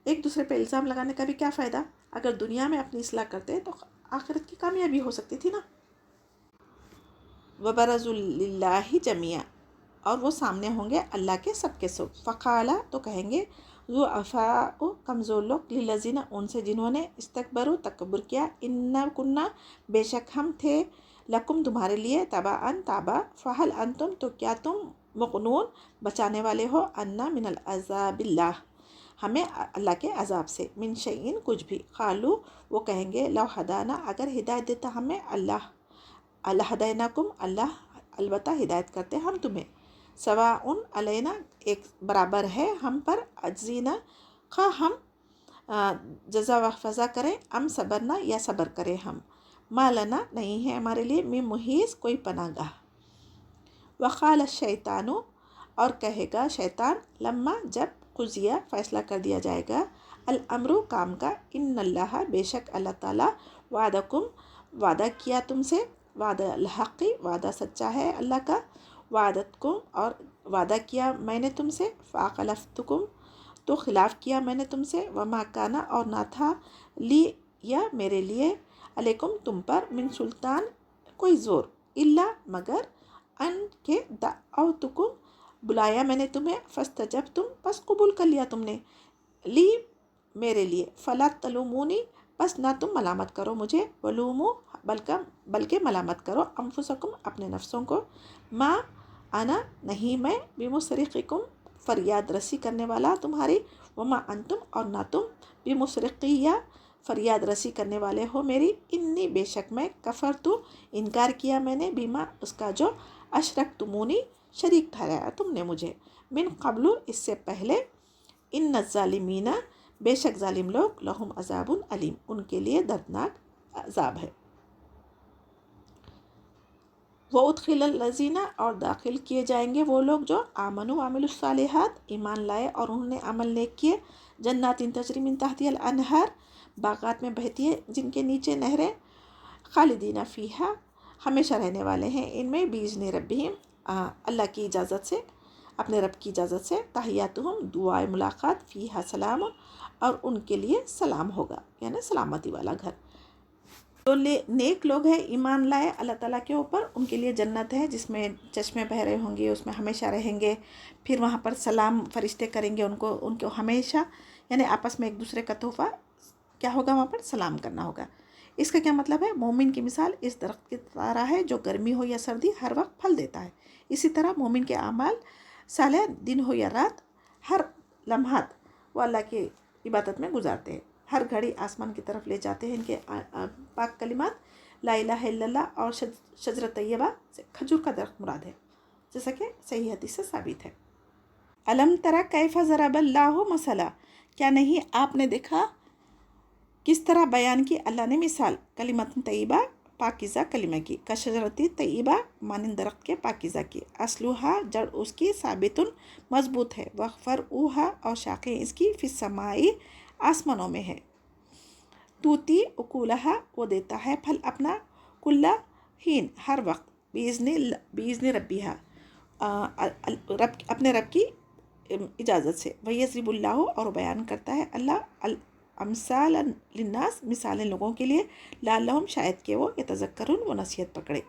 एक दूसरे पे इल्ज़ाम लगाने का भी क्या फ़ायदा। अगर दुनिया में अपनी इस्लाह करते तो आखिरत की कामयाबी हो सकती थी ना। वबरज़ुलिल्लाहि जमिया और वो सामने होंगे अल्लाह के सबके सब। फ़क़ाला तो कहेंगे जो अफ़ा कमज़ोर लोग लिल्लज़ीना उनसे जिन्होंने इस्तकबरू तकब्बुर किया, इन्ना कुन्ना बेशक हम थे लकुम तुम्हारे लिए तबाअन ताबा, फ़हल अंतुम तो क्या तुम मुक़नून बचाने वाले हो, अन्ना मिनल अज़ाबिल्लाह हमें अल्लाह के अज़ाब से, मिन शैइन कुछ भी। क़ालू वो कहेंगे लौ हदाना अगर हिदायत देता हमें अल्लाह, अल्लाह हदैनाकुम अल्लाह अलबत्ता हिदायत करते हम तुम्हें, सवाउन अलैना एक बराबर है हम पर, अजीना खा हम जज़ा व फ़ज़ा करें, अम सबरना या सब्र करें हम, मालना नहीं है हमारे लिए मिन मुहीस कोई पनागाह। वक़ाल शैतानु और कहेगा शैतान लम्मा जब कुजिया फैसला कर दिया जाएगा अल अम्रु काम का इन्नल्लाह बेशक अल्लाह ताला वादकुम वादा किया तुमसे वादा अल हक़ी वादा सच्चा है अल्लाह का वादतकुम और वादा किया मैंने तुमसे फ़ाक़लफ़्तुकुम तो खिलाफ़ किया मैंने तुमसे वमा काना और ना था ली या मेरे लिए अलैकुम तुम पर मिन सुल्तान कोई ज़ोर इल्ला मगर अन के दअवतुकुम बुलाया मैंने तुम्हें फस्तजबतुम बस कबूल कर लिया तुमने ली मेरे लिए फला तलुमूनी बस ना तुम मलामत करो मुझे वलूमू बल्कि मलामत करो अनफुसकुम अपने नफ्सों को माँ आना नहीं मैं बिमुसरिक़िकुम फरियाद रसी करने वाला तुम्हारी वमा अंतुम और ना तुम बिमुसरिक़िया फरियाद रसी करने वाले हो मेरी इन्नी बेशक मैं कफ़र तो इनकार किया मैंने बीमा उसका जो अशरक तुमूनी शरीक ठहराया तुमने मुझे मिन क़ब्लु इससे पहले इन ज़ालिमीना बेशक जालिम लोग लहुम अज़ाबुन अलीम उनके लिए दर्दनाक अज़ाब है। वो उदखिलल लज़ीना और दाखिल किए जाएंगे वो लोग जो आमनु वामिलुस्सालिहात ईमान लाए और उन्होंने अमल नेक किए जन्नातिन तजरी मिन तहतिहल अनहार बागात में बहती है जिनके नीचे नहरें खालिदीना फ़ीहा हमेशा रहने वाले हैं इनमें बीज़्नि रब्बिहिम अल्लाह की इजाज़त से अपने रब की इजाज़त से तहियातुहुम दुआए मुलाकात फ़ीहा सलाम और उनके लिए सलाम होगा यानी सलामती वाला घर। तो नेक लोग हैं ईमान लाए अल्लाह ताला के ऊपर उनके लिए जन्नत है जिसमें चश्मे बह रहे होंगे उसमें हमेशा रहेंगे। फिर वहाँ पर सलाम फरिश्ते करेंगे उनको हमेशा यानी आपस में एक दूसरे का तोहफ़ा क्या होगा वहाँ पर सलाम करना होगा। इसका क्या मतलब है मोमिन की मिसाल इस दरख्त की तरह है जो गर्मी हो या सर्दी हर वक्त फल देता है। इसी तरह मोमिन के आमाल साले दिन हो या रात हर लम्हात वो अल्लाह की इबादत में गुजारते हैं हर घड़ी आसमान की तरफ ले जाते हैं। इनके पाक कलिमात ला इलाहा इल्लल्लाह और शजरत तैयबा से खजूर का दरख्त मुराद है जैसा कि सही हदीस से साबित है। अलम तरा कैफा ज़रबल्लाहु मसला क्या नहीं आपने देखा किस तरह बयान की अल्लाह ने मिसाल कलिमत तैयबा पाकिज़ा कलिमा की कशजरती तैयबा मानिंद दरख्त के पाकिज़ा की असलुहा जड़ उसकी साबितुन मजबूत है वफ़र ऊहा और शाखें इसकी फिस्समाई आसमानों में है तूती उकूलहा वो देता है फल अपना कुल्ला हीन हर वक्त बीज़्नि रब्बिहा रब अपने रब की इजाज़त से वयज़रिबुल्लाहु और बयान करता है अल्लाह अमसाल लिन्नास मिसालें लोगों के लिए लाल्लहुम शायद कि वो यतज़क्करून वो नसीहत पकड़े।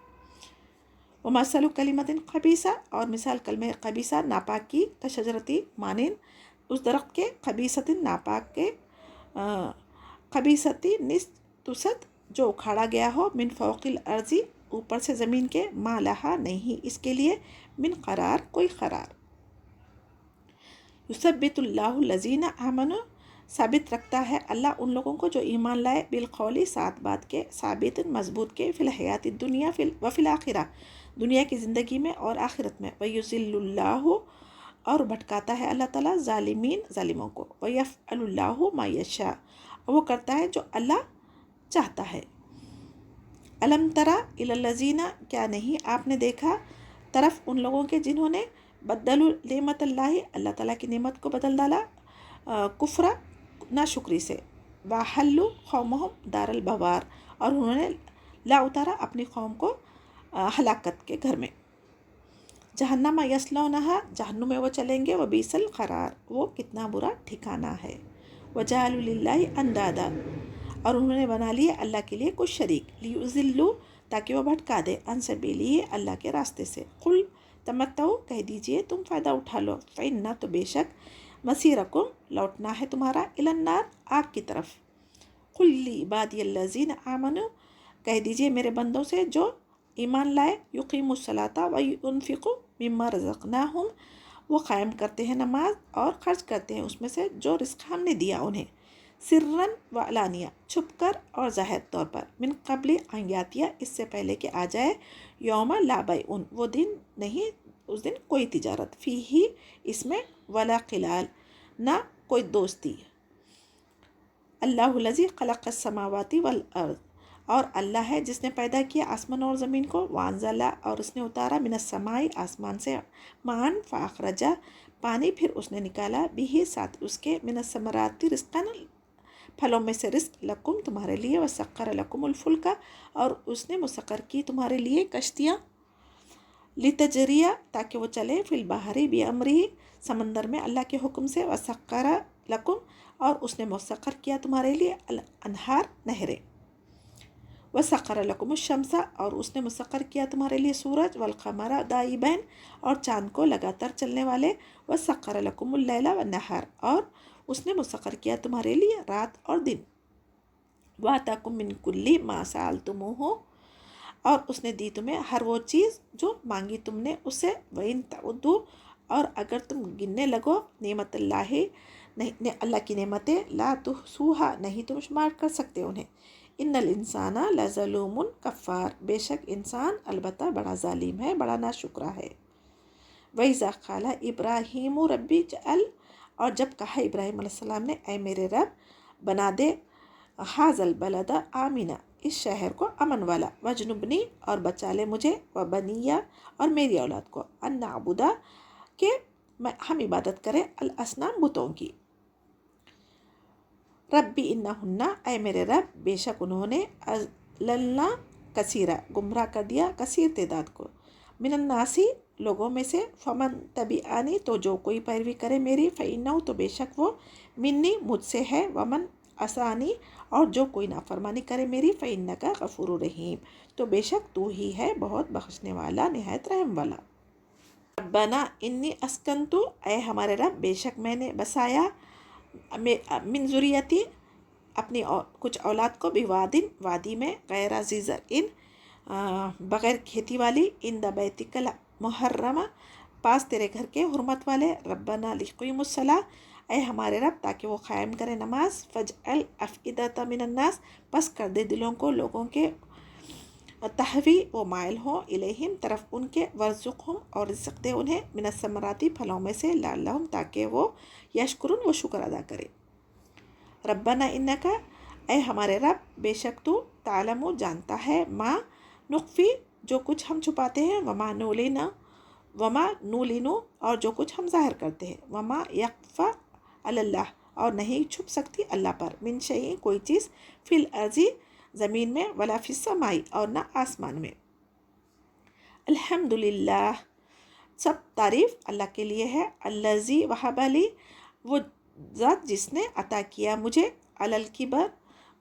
व मसलु कलिमतिन खबीसा और मिसाल कलमे खबीसा नापाक की कशजरती मानिन उस दरख्त के खबीसतिन नापाक के खबीसती निस तुसत जो उखाड़ा गया हो मिन फ़ौक़िल अर्ज़ी ऊपर से ज़मीन के मा लहा नहीं इसके लिए मिन क़रार कोई क़रार। युसब्बितुल्लाहु लज़ीना आमनु साबित रखता है अल्लाह उन लोगों को जो ईमान लाए बिलकौली सात बात के साबित मजबूत के फ़िल हयात दुनिया व फ़िल आखिरा दुनिया की ज़िंदगी में और आखिरत में वयुज़िल्लुल्लाहु और भटकाता है अल्लाह ताला ज़ालिमीन ज़ालिमों को वयफ़अलुल्लाहु मा यशा वो करता है जो अल्लाह चाहता है। अलम तरा इलल्लज़ीना क्या नहीं आपने देखा तरफ उन लोगों के जिन्होंने बदलु नेमतल्लाहि अल्लाह ताला की नेमत को बदल डाला कुफ्रा नाशुक्री से वाहल्लु कौमहुम दारल बवार और उन्होंने ला उतारा अपनी कौम को हलाकत के घर में जहन्नम यस्लौनहा जहन्नुम में वो चलेंगे व बीसल क़रार वो कितना बुरा ठिकाना है। वजालु लिल्लाहि अंदादा और उन्होंने बना लिए अल्लाह के लिए कुछ शरीक लियुज़िल्लु ताकि वो भटका दे अन सबीलिही अल्लाह के रास्ते से। कुल तमत्तऊ कह दीजिए तुम फ़ायदा उठा लो फ़इन्ना तो बेशक मसीरकुम लौटना है तुम्हारा इलन्नार आग की तरफ। कुल लिइबादियल्लज़ीना आमनु कह दीजिए मेरे बंदों से जो ईमान लाए युक़ीमुस्सलाता व युनफ़िक़ू मिम्मा रज़क़नाहुम वो क़ायम करते हैं नमाज और ख़र्च करते हैं उसमें से जो रिस्क हमने दिया उन्हें सिर्रन व अलानिया छुप कर और ज़ाहिर तौर पर मिन क़ब्ल अन यातिया इससे पहले कि आ जाए यौम ला बैउन वो दिन नहीं उस दिन कोई तिजारत फ़ीही इसमें वला क़िलाल ना कोई दोस्ती। अल्लाहुल्लज़ी ख़लक़स समावाति वल अर्ज़ اور اللہ ہے جس نے پیدا کیا آسمان اور زمین کو، وانزلہ اور اس نے اتارا من السماء آسمان سے، مان فاخرجا پانی، پھر اس نے نکالا بھی ساتھ اس کے، من الثمرات رزقاً پھلوں میں سے رزق، لکم تمہارے لیے، وسخر لکم الفلک اور اس نے مسخر کی تمہارے لیے کشتیاں، لتجریہ تاکہ وہ چلے، فی البحر بامرہ سمندر میں اللہ کے حکم سے، وسخر لکم اور اس نے مسخر کیا تمہارے لیے، الانہار نہریں، وسخر لکم الشمس اور اس نے مسخر کیا تمہارے لیے سورج، والقمر دائبین اور چاند کو لگاتار چلنے والے، وسخر لکم اللیل والنہار اور اس نے مسخر کیا تمہارے لیے رات اور دن، وآتاکم من کل ما سألتموہ اور اس نے دی تمہیں ہر وہ چیز جو مانگی تم نے اس سے، وَإِن تَعُدُّوا اور اگر تم گننے لگو نعمت اللہ اللہ کی نعمتیں، لا تحصوها نہیں تم شمار کر سکتے انہیں، ان الانسان لظلوم کفار بے شک انسان البتہ بڑا ظالم ہے، بڑا ناشکرا ہے۔ وَإِذَا قَالَ إِبْرَاهِيمُ رَبِّ اجْعَلْ اور جب کہا ابراہیم علیہ السلام نے اے میرے رب بنا دے ھذا البلد آمنا اس شہر کو امن والا، وجنبنی اور بچا لے مجھے، وبنیہ اور میری اولاد کو، ان نعبدا کہ ہم عبادت کریں، الاصنام بتوں کی، ربی انہن اے میرے رب بے شک انہوں نے، اضللنا کثیرا گمراہ کر دیا کثیر تعداد کو، من الناسی لوگوں میں سے، فمن تبعانی تو جو کوئی پیروی کرے میری، فإنہ تو بے شک وہ، منی مجھ سے ہے، ومن عصانی اور جو کوئی نافرمانی کرے میری، فإنک غفور رحیم تو بے شک تو ہی ہے بہت بخشنے والا نہایت رحم والا۔ ربنا انی اسکنتو اے ہمارے رب بے شک میں نے بسایا، من ذریتی اپنی کچھ اولاد کو، بوادن وادی میں، غیر ذی زرعن بغیر کھیتی والی، عند بیتک المحرم پاس تیرے گھر کے حرمت والے، ربنا لیقیموا الصلاۃ اے ہمارے رب تاکہ وہ قائم کرے نماز، فاجعل افئدۃ من الناس پس کر دے دلوں کو لوگوں کے، تہوی وہ مائل ہو، الیہم طرف ان کے، ورزقہم اور رزق دے انہیں، من الثمرات پھلوں میں سے، لعلہم تاکہ وہ، یشکرون وہ شکر ادا کرے۔ ربنا انک اے ہمارے رب بے شک تو، تعلم جانتا ہے، ما نخفی جو کچھ ہم چھپاتے ہیں، وما نولن اور جو کچھ ہم ظاہر کرتے ہیں، وما یخفی علی اللہ اور نہیں چھپ سکتی اللہ پر، من شیء کوئی چیز، فی الارض زمین میں، ولا فی السماء اور نہ آسمان میں۔ الحمدللہ سب تعریف اللہ کے لیے ہے، الذی وہب لی وہ ذات جس نے عطا کیا مجھے، علی الکبر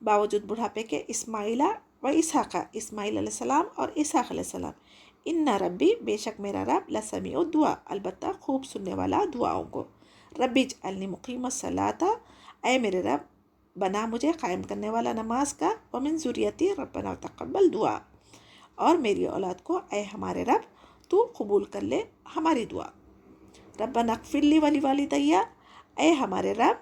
باوجود بڑھاپے کے، اسماعیل و اسحاق اسماعیل علیہ السلام اور اسحاق علیہ السلام، ان ربی بے شک میرا رب، لسمیع الدعاء البتہ خوب سننے والا دعاؤں کو، ربی اجعلنی مقیم الصلاۃ اے میرے رب بنا مجھے قائم کرنے والا نماز کا، ومن ذریتی ربنا تقبل دعا اور میری اولاد کو اے ہمارے رب تو قبول کر لے ہماری دعا، ربنا اغفر لی ولوالدی اے ہمارے رب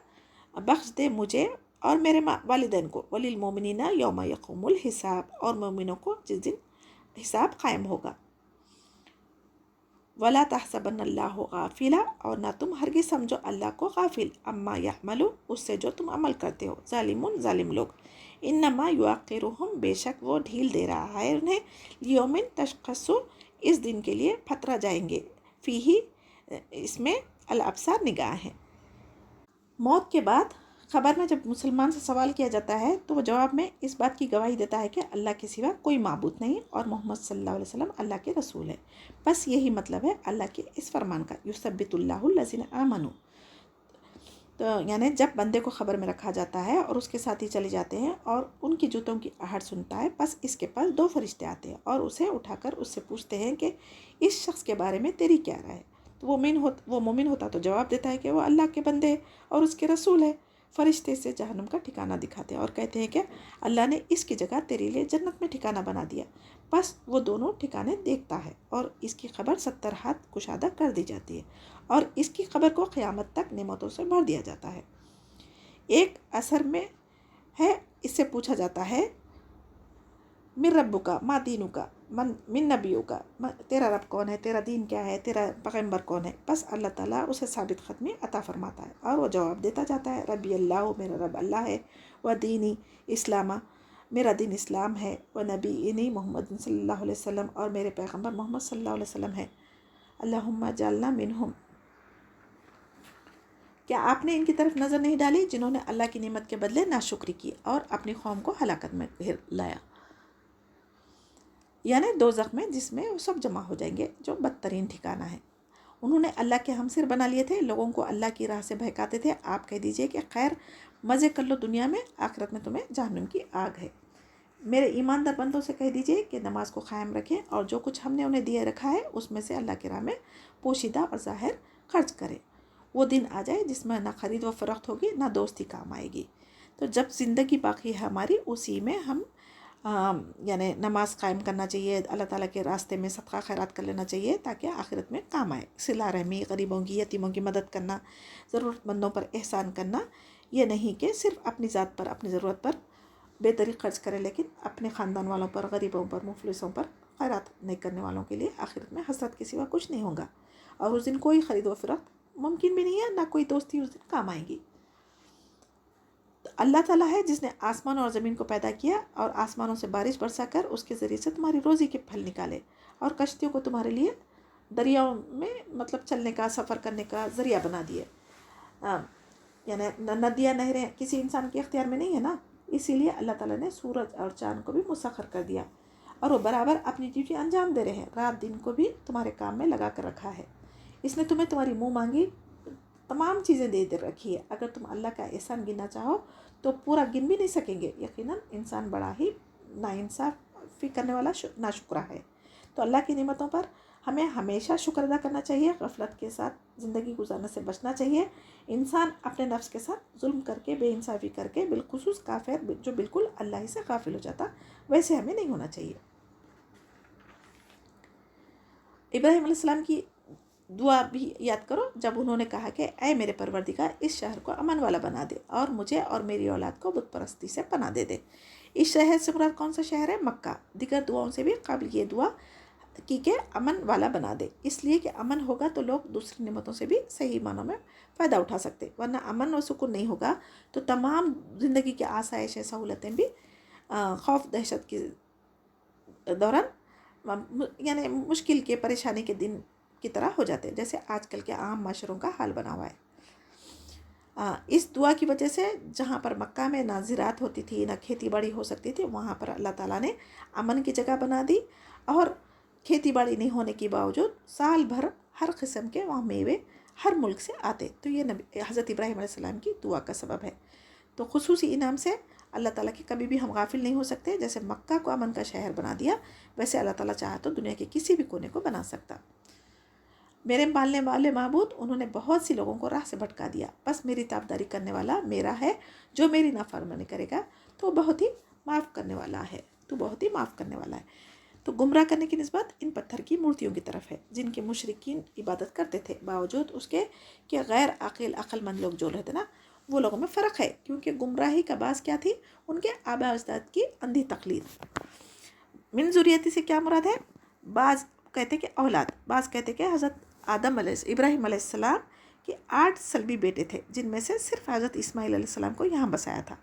بخش دے مجھے اور میرے والدین کو، وللمؤمنین یوم یقوم الحساب اور مومنوں کو جس دن حساب قائم ہوگا، ولا تحسبن اللہ غافلا اور نہ تم ہرگز سمجھو اللہ کو غافل، اما یعمل اس سے جو تم عمل کرتے ہو، ظالمون ظالم لوگ، انما یؤخرہم بے شک وہ ڈھیل دے رہا ہے انہیں، لیوم تشخص اس دن کے لیے پھترا جائیں گے، فیہ اس میں الابصار نگاہیں۔ موت کے بعد خبر میں جب مسلمان سے سوال کیا جاتا ہے تو وہ جواب میں اس بات کی گواہی دیتا ہے کہ اللہ کے سوا کوئی معبود نہیں اور محمد صلی اللہ علیہ وسلم اللہ کے رسول ہے، بس یہی مطلب ہے اللہ کے اس فرمان کا، یثبت اللہ الذین آمنوا، تو یعنی جب بندے کو خبر میں رکھا جاتا ہے اور اس کے ساتھی چلے جاتے ہیں اور ان کی جوتوں کی آہٹ سنتا ہے، بس اس کے پاس دو فرشتے آتے ہیں اور اسے اٹھا کر اس سے پوچھتے ہیں کہ اس شخص کے بارے میں تیری کیا رائے ہے، تو وہ مومن ہوتا تو جواب دیتا ہے کہ وہ اللہ کے بندے اور اس کے رسول ہے، فرشتے سے جہنم کا ٹھکانہ دکھاتے ہیں اور کہتے ہیں کہ اللہ نے اس کی جگہ تیرے لیے جنت میں ٹھکانہ بنا دیا، بس وہ دونوں ٹھکانے دیکھتا ہے اور اس کی خبر 70 ہاتھ کشادہ کر دی جاتی ہے اور اس کی خبر کو قیامت تک نعمتوں سے بھر دیا جاتا ہے۔ ایک اثر میں ہے اس سے پوچھا جاتا ہے، من ربک ما دینک من نبیک تیرا رب کون ہے، تیرا دین کیا ہے، تیرا پیغمبر کون ہے، بس اللہ تعالیٰ اسے ثابت قدمی عطا فرماتا ہے اور وہ جواب دیتا جاتا ہے، ربی اللہ میرا رب اللہ ہے، و دینی اسلام میرا دین اسلام ہے، و نبیینی محمد صلی اللہ علیہ وسلم، اور میرے پیغمبر محمد صلی اللہ علیہ وسلم ہے۔ اللہم جعلنا منہم۔ کیا آپ نے ان کی طرف نظر نہیں ڈالی جنہوں نے اللہ کی نعمت کے بدلے ناشکری کی اور اپنی قوم کو ہلاکت میں گھیر لایا؟ یعنی دوزخ میں، جس میں وہ سب جمع ہو جائیں گے، جو بدترین ٹھکانہ ہے۔ انہوں نے اللہ کے ہمسر بنا لیے تھے، لوگوں کو اللہ کی راہ سے بہکاتے تھے۔ آپ کہہ دیجئے کہ خیر مزے کر لو دنیا میں، آخرت میں تمہیں جہنم کی آگ ہے۔ میرے ایماندار بندوں سے کہہ دیجئے کہ نماز کو قائم رکھیں اور جو کچھ ہم نے انہیں دیے رکھا ہے اس میں سے اللہ کی راہ میں پوشیدہ اور ظاہر خرچ کریں۔ وہ دن آ جائے جس میں نہ خرید و فروخت ہوگی، نہ دوستی کام آئے گی۔ تو جب زندگی باقی ہے ہماری، اسی میں ہم یعنی نماز قائم کرنا چاہیے، اللہ تعالیٰ کے راستے میں صدقہ خیرات کر لینا چاہیے تاکہ آخرت میں کام آئے۔ صلہ رحمی، غریبوں کی، یتیموں کی مدد کرنا، ضرورت مندوں پر احسان کرنا، یہ نہیں کہ صرف اپنی ذات پر، اپنی ضرورت پر بے طریق خرچ کرے، لیکن اپنے خاندان والوں پر، غریبوں پر، مفلسوں پر خیرات نہیں کرنے والوں کے لیے آخرت میں حسرت کے سوا کچھ نہیں ہوگا، اور اس دن کوئی خرید و فروخت ممکن بھی نہیں ہے، نہ کوئی دوستی اس دن کام آئے گی۔ تو اللہ تعالیٰ ہے جس نے آسمان اور زمین کو پیدا کیا اور آسمانوں سے بارش برسا کر اس کے ذریعے سے تمہاری روزی کے پھل نکالے، اور کشتیوں کو تمہارے لیے دریاؤں میں مطلب چلنے کا، سفر کرنے کا ذریعہ بنا دیے۔ یعنی ندیاں، نہریں کسی انسان کے اختیار میں نہیں ہے نا، اسی لیے اللہ تعالیٰ نے سورج اور چاند کو بھی مسخر کر دیا، اور وہ برابر اپنی ڈیوٹی انجام دے رہے ہیں۔ رات دن کو بھی تمہارے کام میں لگا کر رکھا ہے۔ اس نے تمہیں تمہاری منہ مانگی تمام چیزیں دے رکھی ہے۔ اگر تم اللہ کا احسان گننا چاہو تو پورا گن بھی نہیں سکیں گے۔ یقیناً انسان بڑا ہی ناانصافی کرنے والا ناشکرا ہے۔ تو اللہ کی نعمتوں پر ہمیں ہمیشہ شکر ادا کرنا چاہیے، غفلت کے ساتھ زندگی گزارنے سے بچنا چاہیے۔ انسان اپنے نفس کے ساتھ ظلم کر کے، بے انصافی کر کے، بالخصوص کافر جو بالکل اللہ ہی سے غافل ہو جاتا، ویسے ہمیں نہیں ہونا چاہیے۔ ابراہیم علیہ السلام کی دعا بھی یاد کرو جب انہوں نے کہا کہ اے میرے پروردگار، اس شہر کو امن والا بنا دے اور مجھے اور میری اولاد کو بت پرستی سے پناہ دے دے۔ اس شہر سے مراد کون سا شہر ہے؟ مکہ۔ دیگر دعاؤں سے بھی قبل یہ دعا کی کہ امن والا بنا دے، اس لیے کہ امن ہوگا تو لوگ دوسری نعمتوں سے بھی صحیح معنوں میں فائدہ اٹھا سکتے، ورنہ امن و سکون نہیں ہوگا تو تمام زندگی کے آسائش سہولتیں بھی خوف دہشت کے دوران یعنی مشکل کے، پریشانی کے دن کی طرح ہو جاتے ہیں، جیسے آج کل کے عام معاشروں کا حال بنا ہوا ہے۔ اس دعا کی وجہ سے جہاں پر مکہ میں نہ زراعت ہوتی تھی، نہ کھیتی باڑی ہو سکتی تھی، وہاں پر اللہ تعالیٰ نے امن کی جگہ بنا دی، اور کھیتی باڑی نہیں ہونے کے باوجود سال بھر ہر قسم کے وہاں میوے ہر ملک سے آتے۔ تو یہ حضرت ابراہیم علیہ السلام کی دعا کا سبب ہے۔ تو خصوصی انعام سے اللہ تعالیٰ کی کبھی بھی ہم غافل نہیں ہو سکتے۔ جیسے مکہ کو امن کا شہر بنا دیا، ویسے اللہ تعالیٰ چاہا تو دنیا کے کسی بھی کونے کو بنا سکتا۔ میرے پالنے والے معبود، انہوں نے بہت سی لوگوں کو راہ سے بھٹکا دیا، بس میری تابداری کرنے والا میرا ہے، جو میری نافرمانی کرے گا تو بہت ہی معاف کرنے والا ہے، تو بہت ہی معاف کرنے والا ہے۔ تو گمراہ کرنے کی نسبت ان پتھر کی مورتیوں کی طرف ہے جن کے مشرکین عبادت کرتے تھے، باوجود اس کے کہ غیر عقل مند لوگ جو رہتے نا، وہ لوگوں میں فرق ہے، کیونکہ گمراہی کا باعث کیا تھی؟ ان کے آباء اجداد کی اندھی تقلید۔ من ذریتی سے کیا مراد ہے؟ بعض کہتے کہ اولاد، بعض کہتے کہ حضرت ابراہیم علیہ السلام کے 8 صلبی بیٹے تھے، جن میں سے صرف حضرت اسماعیل علیہ السلام کو یہاں بسایا تھا۔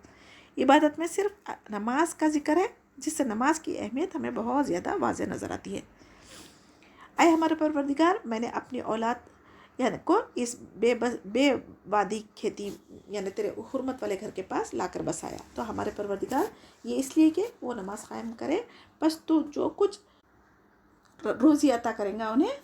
عبادت میں صرف نماز کا ذکر ہے، جس سے نماز کی اہمیت ہمیں بہت زیادہ واضح نظر آتی ہے۔ اے ہمارے پروردگار، میں نے اپنی اولاد یعنی کو اس بے وادی کھیتی یعنی تیرے حرمت والے گھر کے پاس لا کر بسایا۔ تو ہمارے پروردگار یہ اس لیے کہ وہ نماز قائم کرے، بس تو جو کچھ روزی عطا کریں گا انہیں،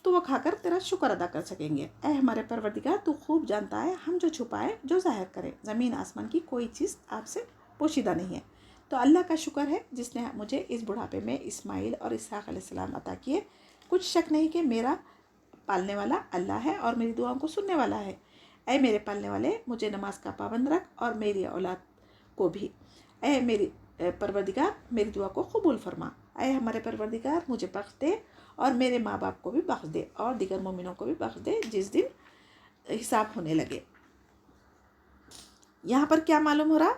تو وہ کھا کر تیرا شکر ادا کر سکیں گے۔ اے ہمارے پروردگار، تو خوب جانتا ہے ہم جو چھپائے، جو ظاہر کرے، زمین آسمان کی کوئی چیز آپ سے پوشیدہ نہیں ہے۔ تو اللہ کا شکر ہے جس نے مجھے اس بڑھاپے میں اسماعیل اور اسحاق علیہ السلام عطا کیے۔ کچھ شک نہیں کہ میرا پالنے والا اللہ ہے اور میری دعاؤں کو سننے والا ہے۔ اے میرے پالنے والے، مجھے نماز کا پابند رکھ اور میری اولاد کو بھی۔ اے میری پروردگار، میری دعا کو قبول فرما۔ اے ہمارے پروردگار، مجھے بخش دے اور میرے ماں باپ کو بھی بخش دے اور دیگر مومنوں کو بھی بخش دے جس دن حساب ہونے لگے۔ یہاں پر کیا معلوم ہو رہا؟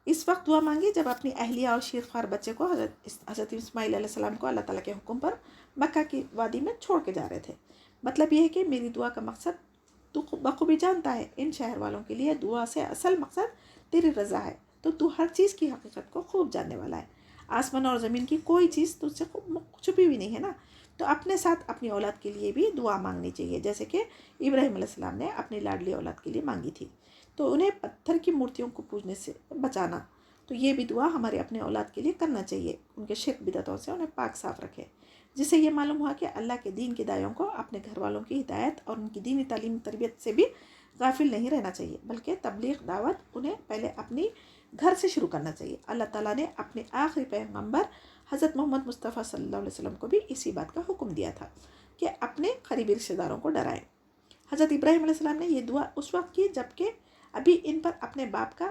اس وقت دعا مانگی جب اپنی اہلیہ اور شیرخوار بچے کو حضرت اسماعیل علیہ السلام کو اللہ تعالیٰ کے حکم پر مکہ کی وادی میں چھوڑ کے جا رہے تھے۔ مطلب یہ ہے کہ میری دعا کا مقصد تو بخوبی جانتا ہے۔ ان شہر والوں کے لیے دعا سے اصل مقصد تیری رضا ہے، तो तू हर चीज़ की हकीकत को खूब जानने वाला है। आसमान और ज़मीन की कोई चीज़ तुझसे छुपी हुई नहीं है ना। तो अपने साथ अपनी औलाद के लिए भी दुआ मांगनी चाहिए, जैसे कि इब्राहिम अलैहिस्सलाम ने अपनी लाडली औलाद के लिए मांगी थी। तो उन्हें पत्थर की मूर्तियों को पूजने से बचाना, तो ये भी दुआ हमारे अपने औलाद के लिए करना चाहिए, उनके शिर्क बिदअतों से उन्हें पाक साफ रखे। जिससे ये मालूम हुआ कि अल्लाह के दीन की दायों को अपने घर वालों की हिदायत और उनकी दीनी तालीम तरबियत से भी गाफिल नहीं रहना चाहिए, बल्कि तबलीग दावत उन्हें पहले अपनी घर से शुरू करना चाहिए। अल्लाह ताला ने अपने आखिरी पैगंबर हज़रत मोहम्मद मुस्तफ़ा सल्लल्लाहु अलैहि वसल्लम को भी इसी बात का हुक्म दिया था कि अपने करीबी रिश्तेदारों को डराएं। हज़रत इब्राहिम अलैहिस्सलाम ने यह दुआ उस वक्त की जबकि अभी इन पर अपने बाप का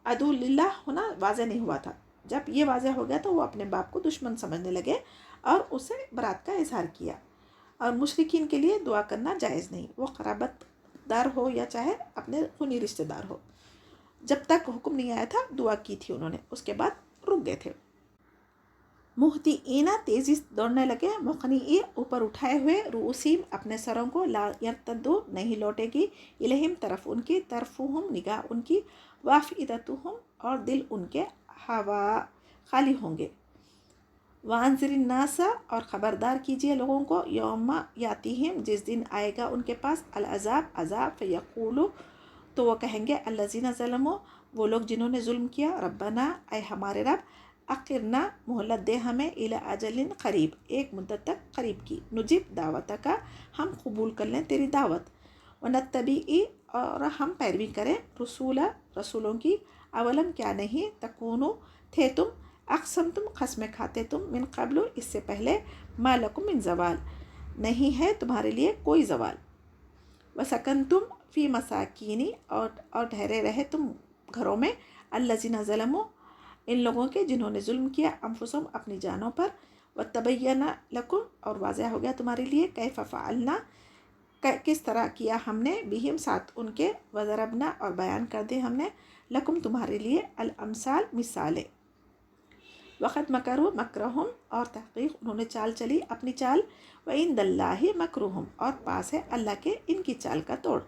अदुल्लाह होना वाज़े नहीं हुआ था। जब ये वाज़े हो गया तो वो अपने बाप को दुश्मन समझने लगे और उसे बरात का इजहार किया। और मुशरिकीन के लिए दुआ करना जायज़ नहीं, वो क़राबतदार हो या चाहे अपने खूनी रिश्तेदार हो। जब तक हुक्म नहीं आया था दुआ की थी उन्होंने, उसके बाद रुक गए थे। मुहतिईना तेज़ी से दौड़ने लगे, मुक़नी ऊपर उठाए हुए, रूसीम अपने सरों को, ला यर्तद्दू नहीं लौटेगी, इलहिम तरफ उनकी, तरफुहुम निगाह उनकी, वाफ़िदतुहुम और दिल उनके हवा खाली होंगे। वांज़िरिन्नासा और ख़बरदार कीजिए लोगों को, यौमा यातिहिम जिस दिन आएगा उनके पास, अल अज़ाब अज़ाब, फ़यक़ूलु तो वो कहेंगे, अल्लज़ीना ज़लमू वो लोग जिन्होंने जुल्म किया, रब्बना ऐ हमारे रब, अक़िरना मोहलत दे हमें, इला अजलिन करीब एक मुद्दत तक करीब की, नुजिब दावत का हम कबूल कर लें तेरी दावत, वनत्तबी और हम पैरवी करें, रसूला रसूलों की, अवलम क्या नहीं, तकूनु थे तुम, अक़सम तुम कसमें खाते तुम, मिन क़ब्लु इससे पहले, मा लकुम मिन ज़वाल नहीं है तुम्हारे लिए कोई ज़वाल, वसकन तुम फ़ी मसाकीनी और ठहरे रहे तुम घरों में, अल्लज़ीना ज़लमू इन लोगों के जिन्होंने जुल्म किया, अनफुसहुम अपनी जानों पर, व तबय्यना लकुम और वाज़ह हो गया तुम्हारे लिए, कैफ़ फ़अलना किस तरह किया हमने, बिहिम साथ उनके, वज़रबना और बयान कर दी हमने, लकुम तुम्हारे लिए, अल अमसाल मिसालें, वक़द मकरू मकरहुम और तहक़ीक़ उन्होंने चाल चली अपनी चाल, व इंदल्लाहि मकरूहुम और पास है अल्लाह के इनकी चाल का तोड़,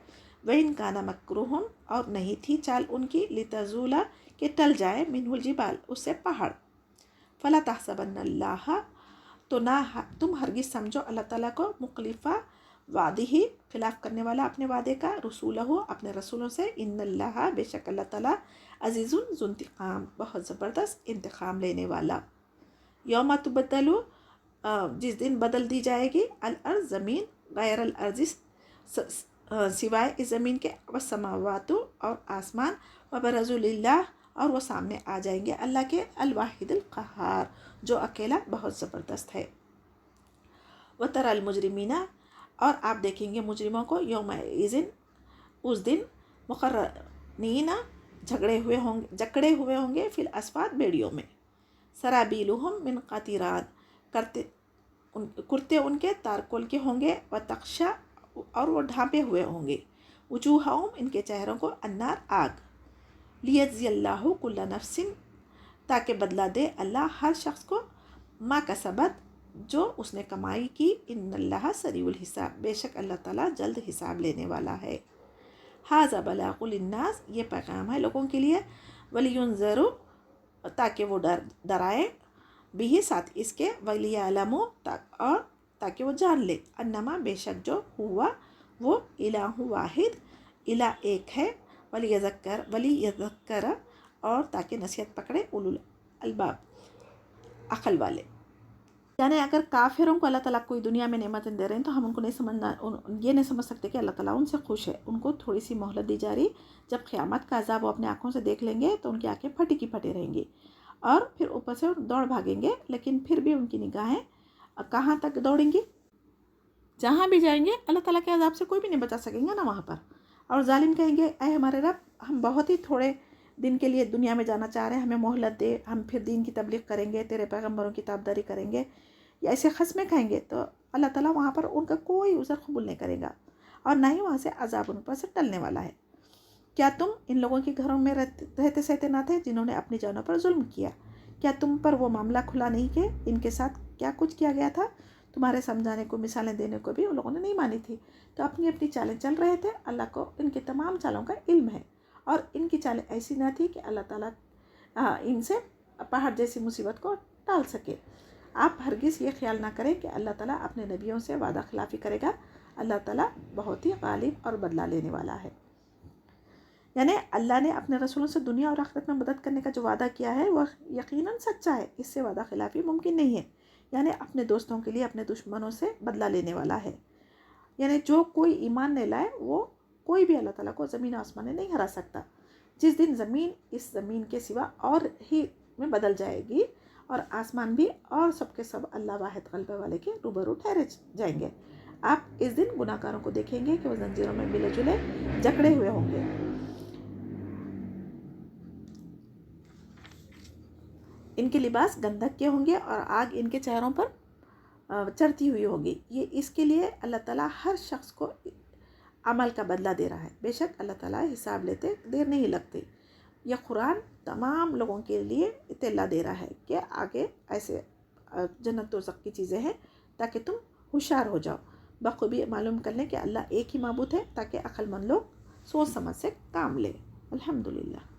व इन काना मकरूहुम और नहीं थी चाल उनकी, लितज़ूला कि टल जाए, मिनहुल जिबाल उससे पहाड़, फ़ला तहसबन्नल्लाह तो ना तुम हरगिज़ समझो अल्लाह ताला को, मुख़लिफ़ा वादिही खिलाफ़ करने वाला अपने वादे का, रसूलहु अपने रसूलों से, इन्नल्लाह बेशक अल्लाह ताला अज़ीज़ुन ज़ुन्तिक़ाम बहुत ज़बरदस्त इंतकाम लेने वाला। यौमा तुबद्दलु जिस दिन बदल दी जाएगी, अल अर्ज़ ज़मीन, गैर अल अर्ज़ सिवाय इस ज़मीन के, व समावातु और आसमान, व बरज़ुलिल्लाह और वो सामने आ जाएंगे अल्लाह के, अल वाहिदुल क़हार जो अकेला बहुत ज़बरदस्त है। व तरल मुजरिमीना और आप देखेंगे मुजरिमों को, यौमइज़िन उस दिन, मुक़र्रनीना जकड़े हुए होंगे, फिल अस्फ़ाद बेड़ियों में, सराबीलुहुम मिन क़तीरान कुर्ते उनके तारकोल के होंगे, व तक़शा और वो ढांपे हुए होंगे, वजूहहुम इनके चेहरों को, अन्नार आग, लियज़ियल्लाहु कुल्ला नफ्सिन ताकि बदला दे अल्लाह हर शख्स को, मा कसबत जो उसने कमाई की, इन्नल्लाह सरीउल हिसाब बेशक अल्लाह ताला जल्द हिसाब लेने वाला है। हाज़ा बलागुल लिन्नास ये पैगाम है लोगों के लिए, वलियुनज़रु ताकि वो डराए, बिही साथ इसके, वलियअलमु और ताकि वो जान ले, अन्नमा बेशक जो हुआ वो इलाहु वाहिद इला एक है, वलियज़क्कर और ताकि नसीहत पकड़े उलुल अलबाब अक़ल वाले। यानी अगर काफिरों को अल्लाह ताला कोई दुनिया में नेमतें दे रहे हैं तो हम उनको नहीं समझना, ये नहीं समझ सकते कि अल्लाह ताला उनसे खुश है। उनको थोड़ी सी मोहलत दी जा रही, जब क़यामत का अज़ाब वो अपनी आँखों से देख लेंगे तो उनकी आँखें फटी की फटी रहेंगी और फिर ऊपर से दौड़ भागेंगे, लेकिन फिर भी उनकी निगाहें कहाँ तक दौड़ेंगी, जहाँ भी जाएंगे अल्लाह ताला के अज़ाब से कोई भी नहीं बचा सकेंगे ना वहाँ पर। और जालिम कहेंगे, ऐ हमारे रब हम बहुत ही थोड़े दिन के लिए दुनिया में जाना चाह रहे हैं, हमें मोहलत दे, हम फिर दीन की तबलीग करेंगे, तेरे पैगम्बरों की ताबदारी करेंगे, या ऐसे खस्में खाएंगे, तो अल्लाह ताला वहाँ पर उनका कोई उज़र कबूल नहीं करेगा और ना ही वहाँ से अज़ाब उन पर से टलने वाला है। क्या तुम इन लोगों के घरों में रहते सहते ना थे जिन्होंने अपनी जानों पर जुल्म किया? क्या तुम पर वो मामला खुला नहीं कि इनके साथ क्या कुछ किया गया था? तुम्हारे समझाने को, मिसालें देने को भी उन लोगों ने नहीं मानी थी, तो अपनी अपनी चालें चल रहे थे। अल्लाह को इनके तमाम चालों का इल्म है اور ان کی چالیں ایسی نہ تھی کہ اللہ تعالیٰ ان سے پہاڑ جیسی مصیبت کو ٹال سکے۔ آپ ہرگز یہ خیال نہ کریں کہ اللہ تعالیٰ اپنے نبیوں سے وعدہ خلافی کرے گا۔ اللہ تعالیٰ بہت ہی غالب اور بدلہ لینے والا ہے۔ یعنی اللہ نے اپنے رسولوں سے دنیا اور آخرت میں مدد کرنے کا جو وعدہ کیا ہے وہ یقیناً سچا ہے، اس سے وعدہ خلافی ممکن نہیں ہے۔ یعنی اپنے دوستوں کے لیے اپنے دشمنوں سے بدلہ لینے والا ہے۔ یعنی جو کوئی ایمان نہیں لائے وہ کوئی بھی اللہ تعالیٰ کو زمین آسمان میں نہیں ہرا سکتا۔ جس دن زمین اس زمین کے سوا اور ہی میں بدل جائے گی اور آسمان بھی، اور سب کے سب اللہ واحد غلبہ والے کے روبرو ٹھہرے جائیں گے۔ آپ اس دن گناہ گاروں کو دیکھیں گے کہ وہ زنجیروں میں ملے جلے جکڑے ہوئے ہوں گے۔ ان کے لباس گندھک کے ہوں گے اور آگ ان کے چہروں پر چڑھتی ہوئی ہوگی۔ یہ اس کے لیے اللہ تعالیٰ ہر شخص کو عمل کا بدلہ دے رہا ہے۔ بے شک اللہ تعالیٰ حساب لیتے دیر نہیں لگتی۔ یہ قرآن تمام لوگوں کے لیے اطلاع دے رہا ہے کہ آگے ایسے جنت دوزخ کی چیزیں ہیں تاکہ تم ہوشیار ہو جاؤ، بخوبی معلوم کر لیں کہ اللہ ایک ہی معبود ہے، تاکہ عقل مند لوگ سوچ سمجھ سے کام لیں۔ الحمدللہ۔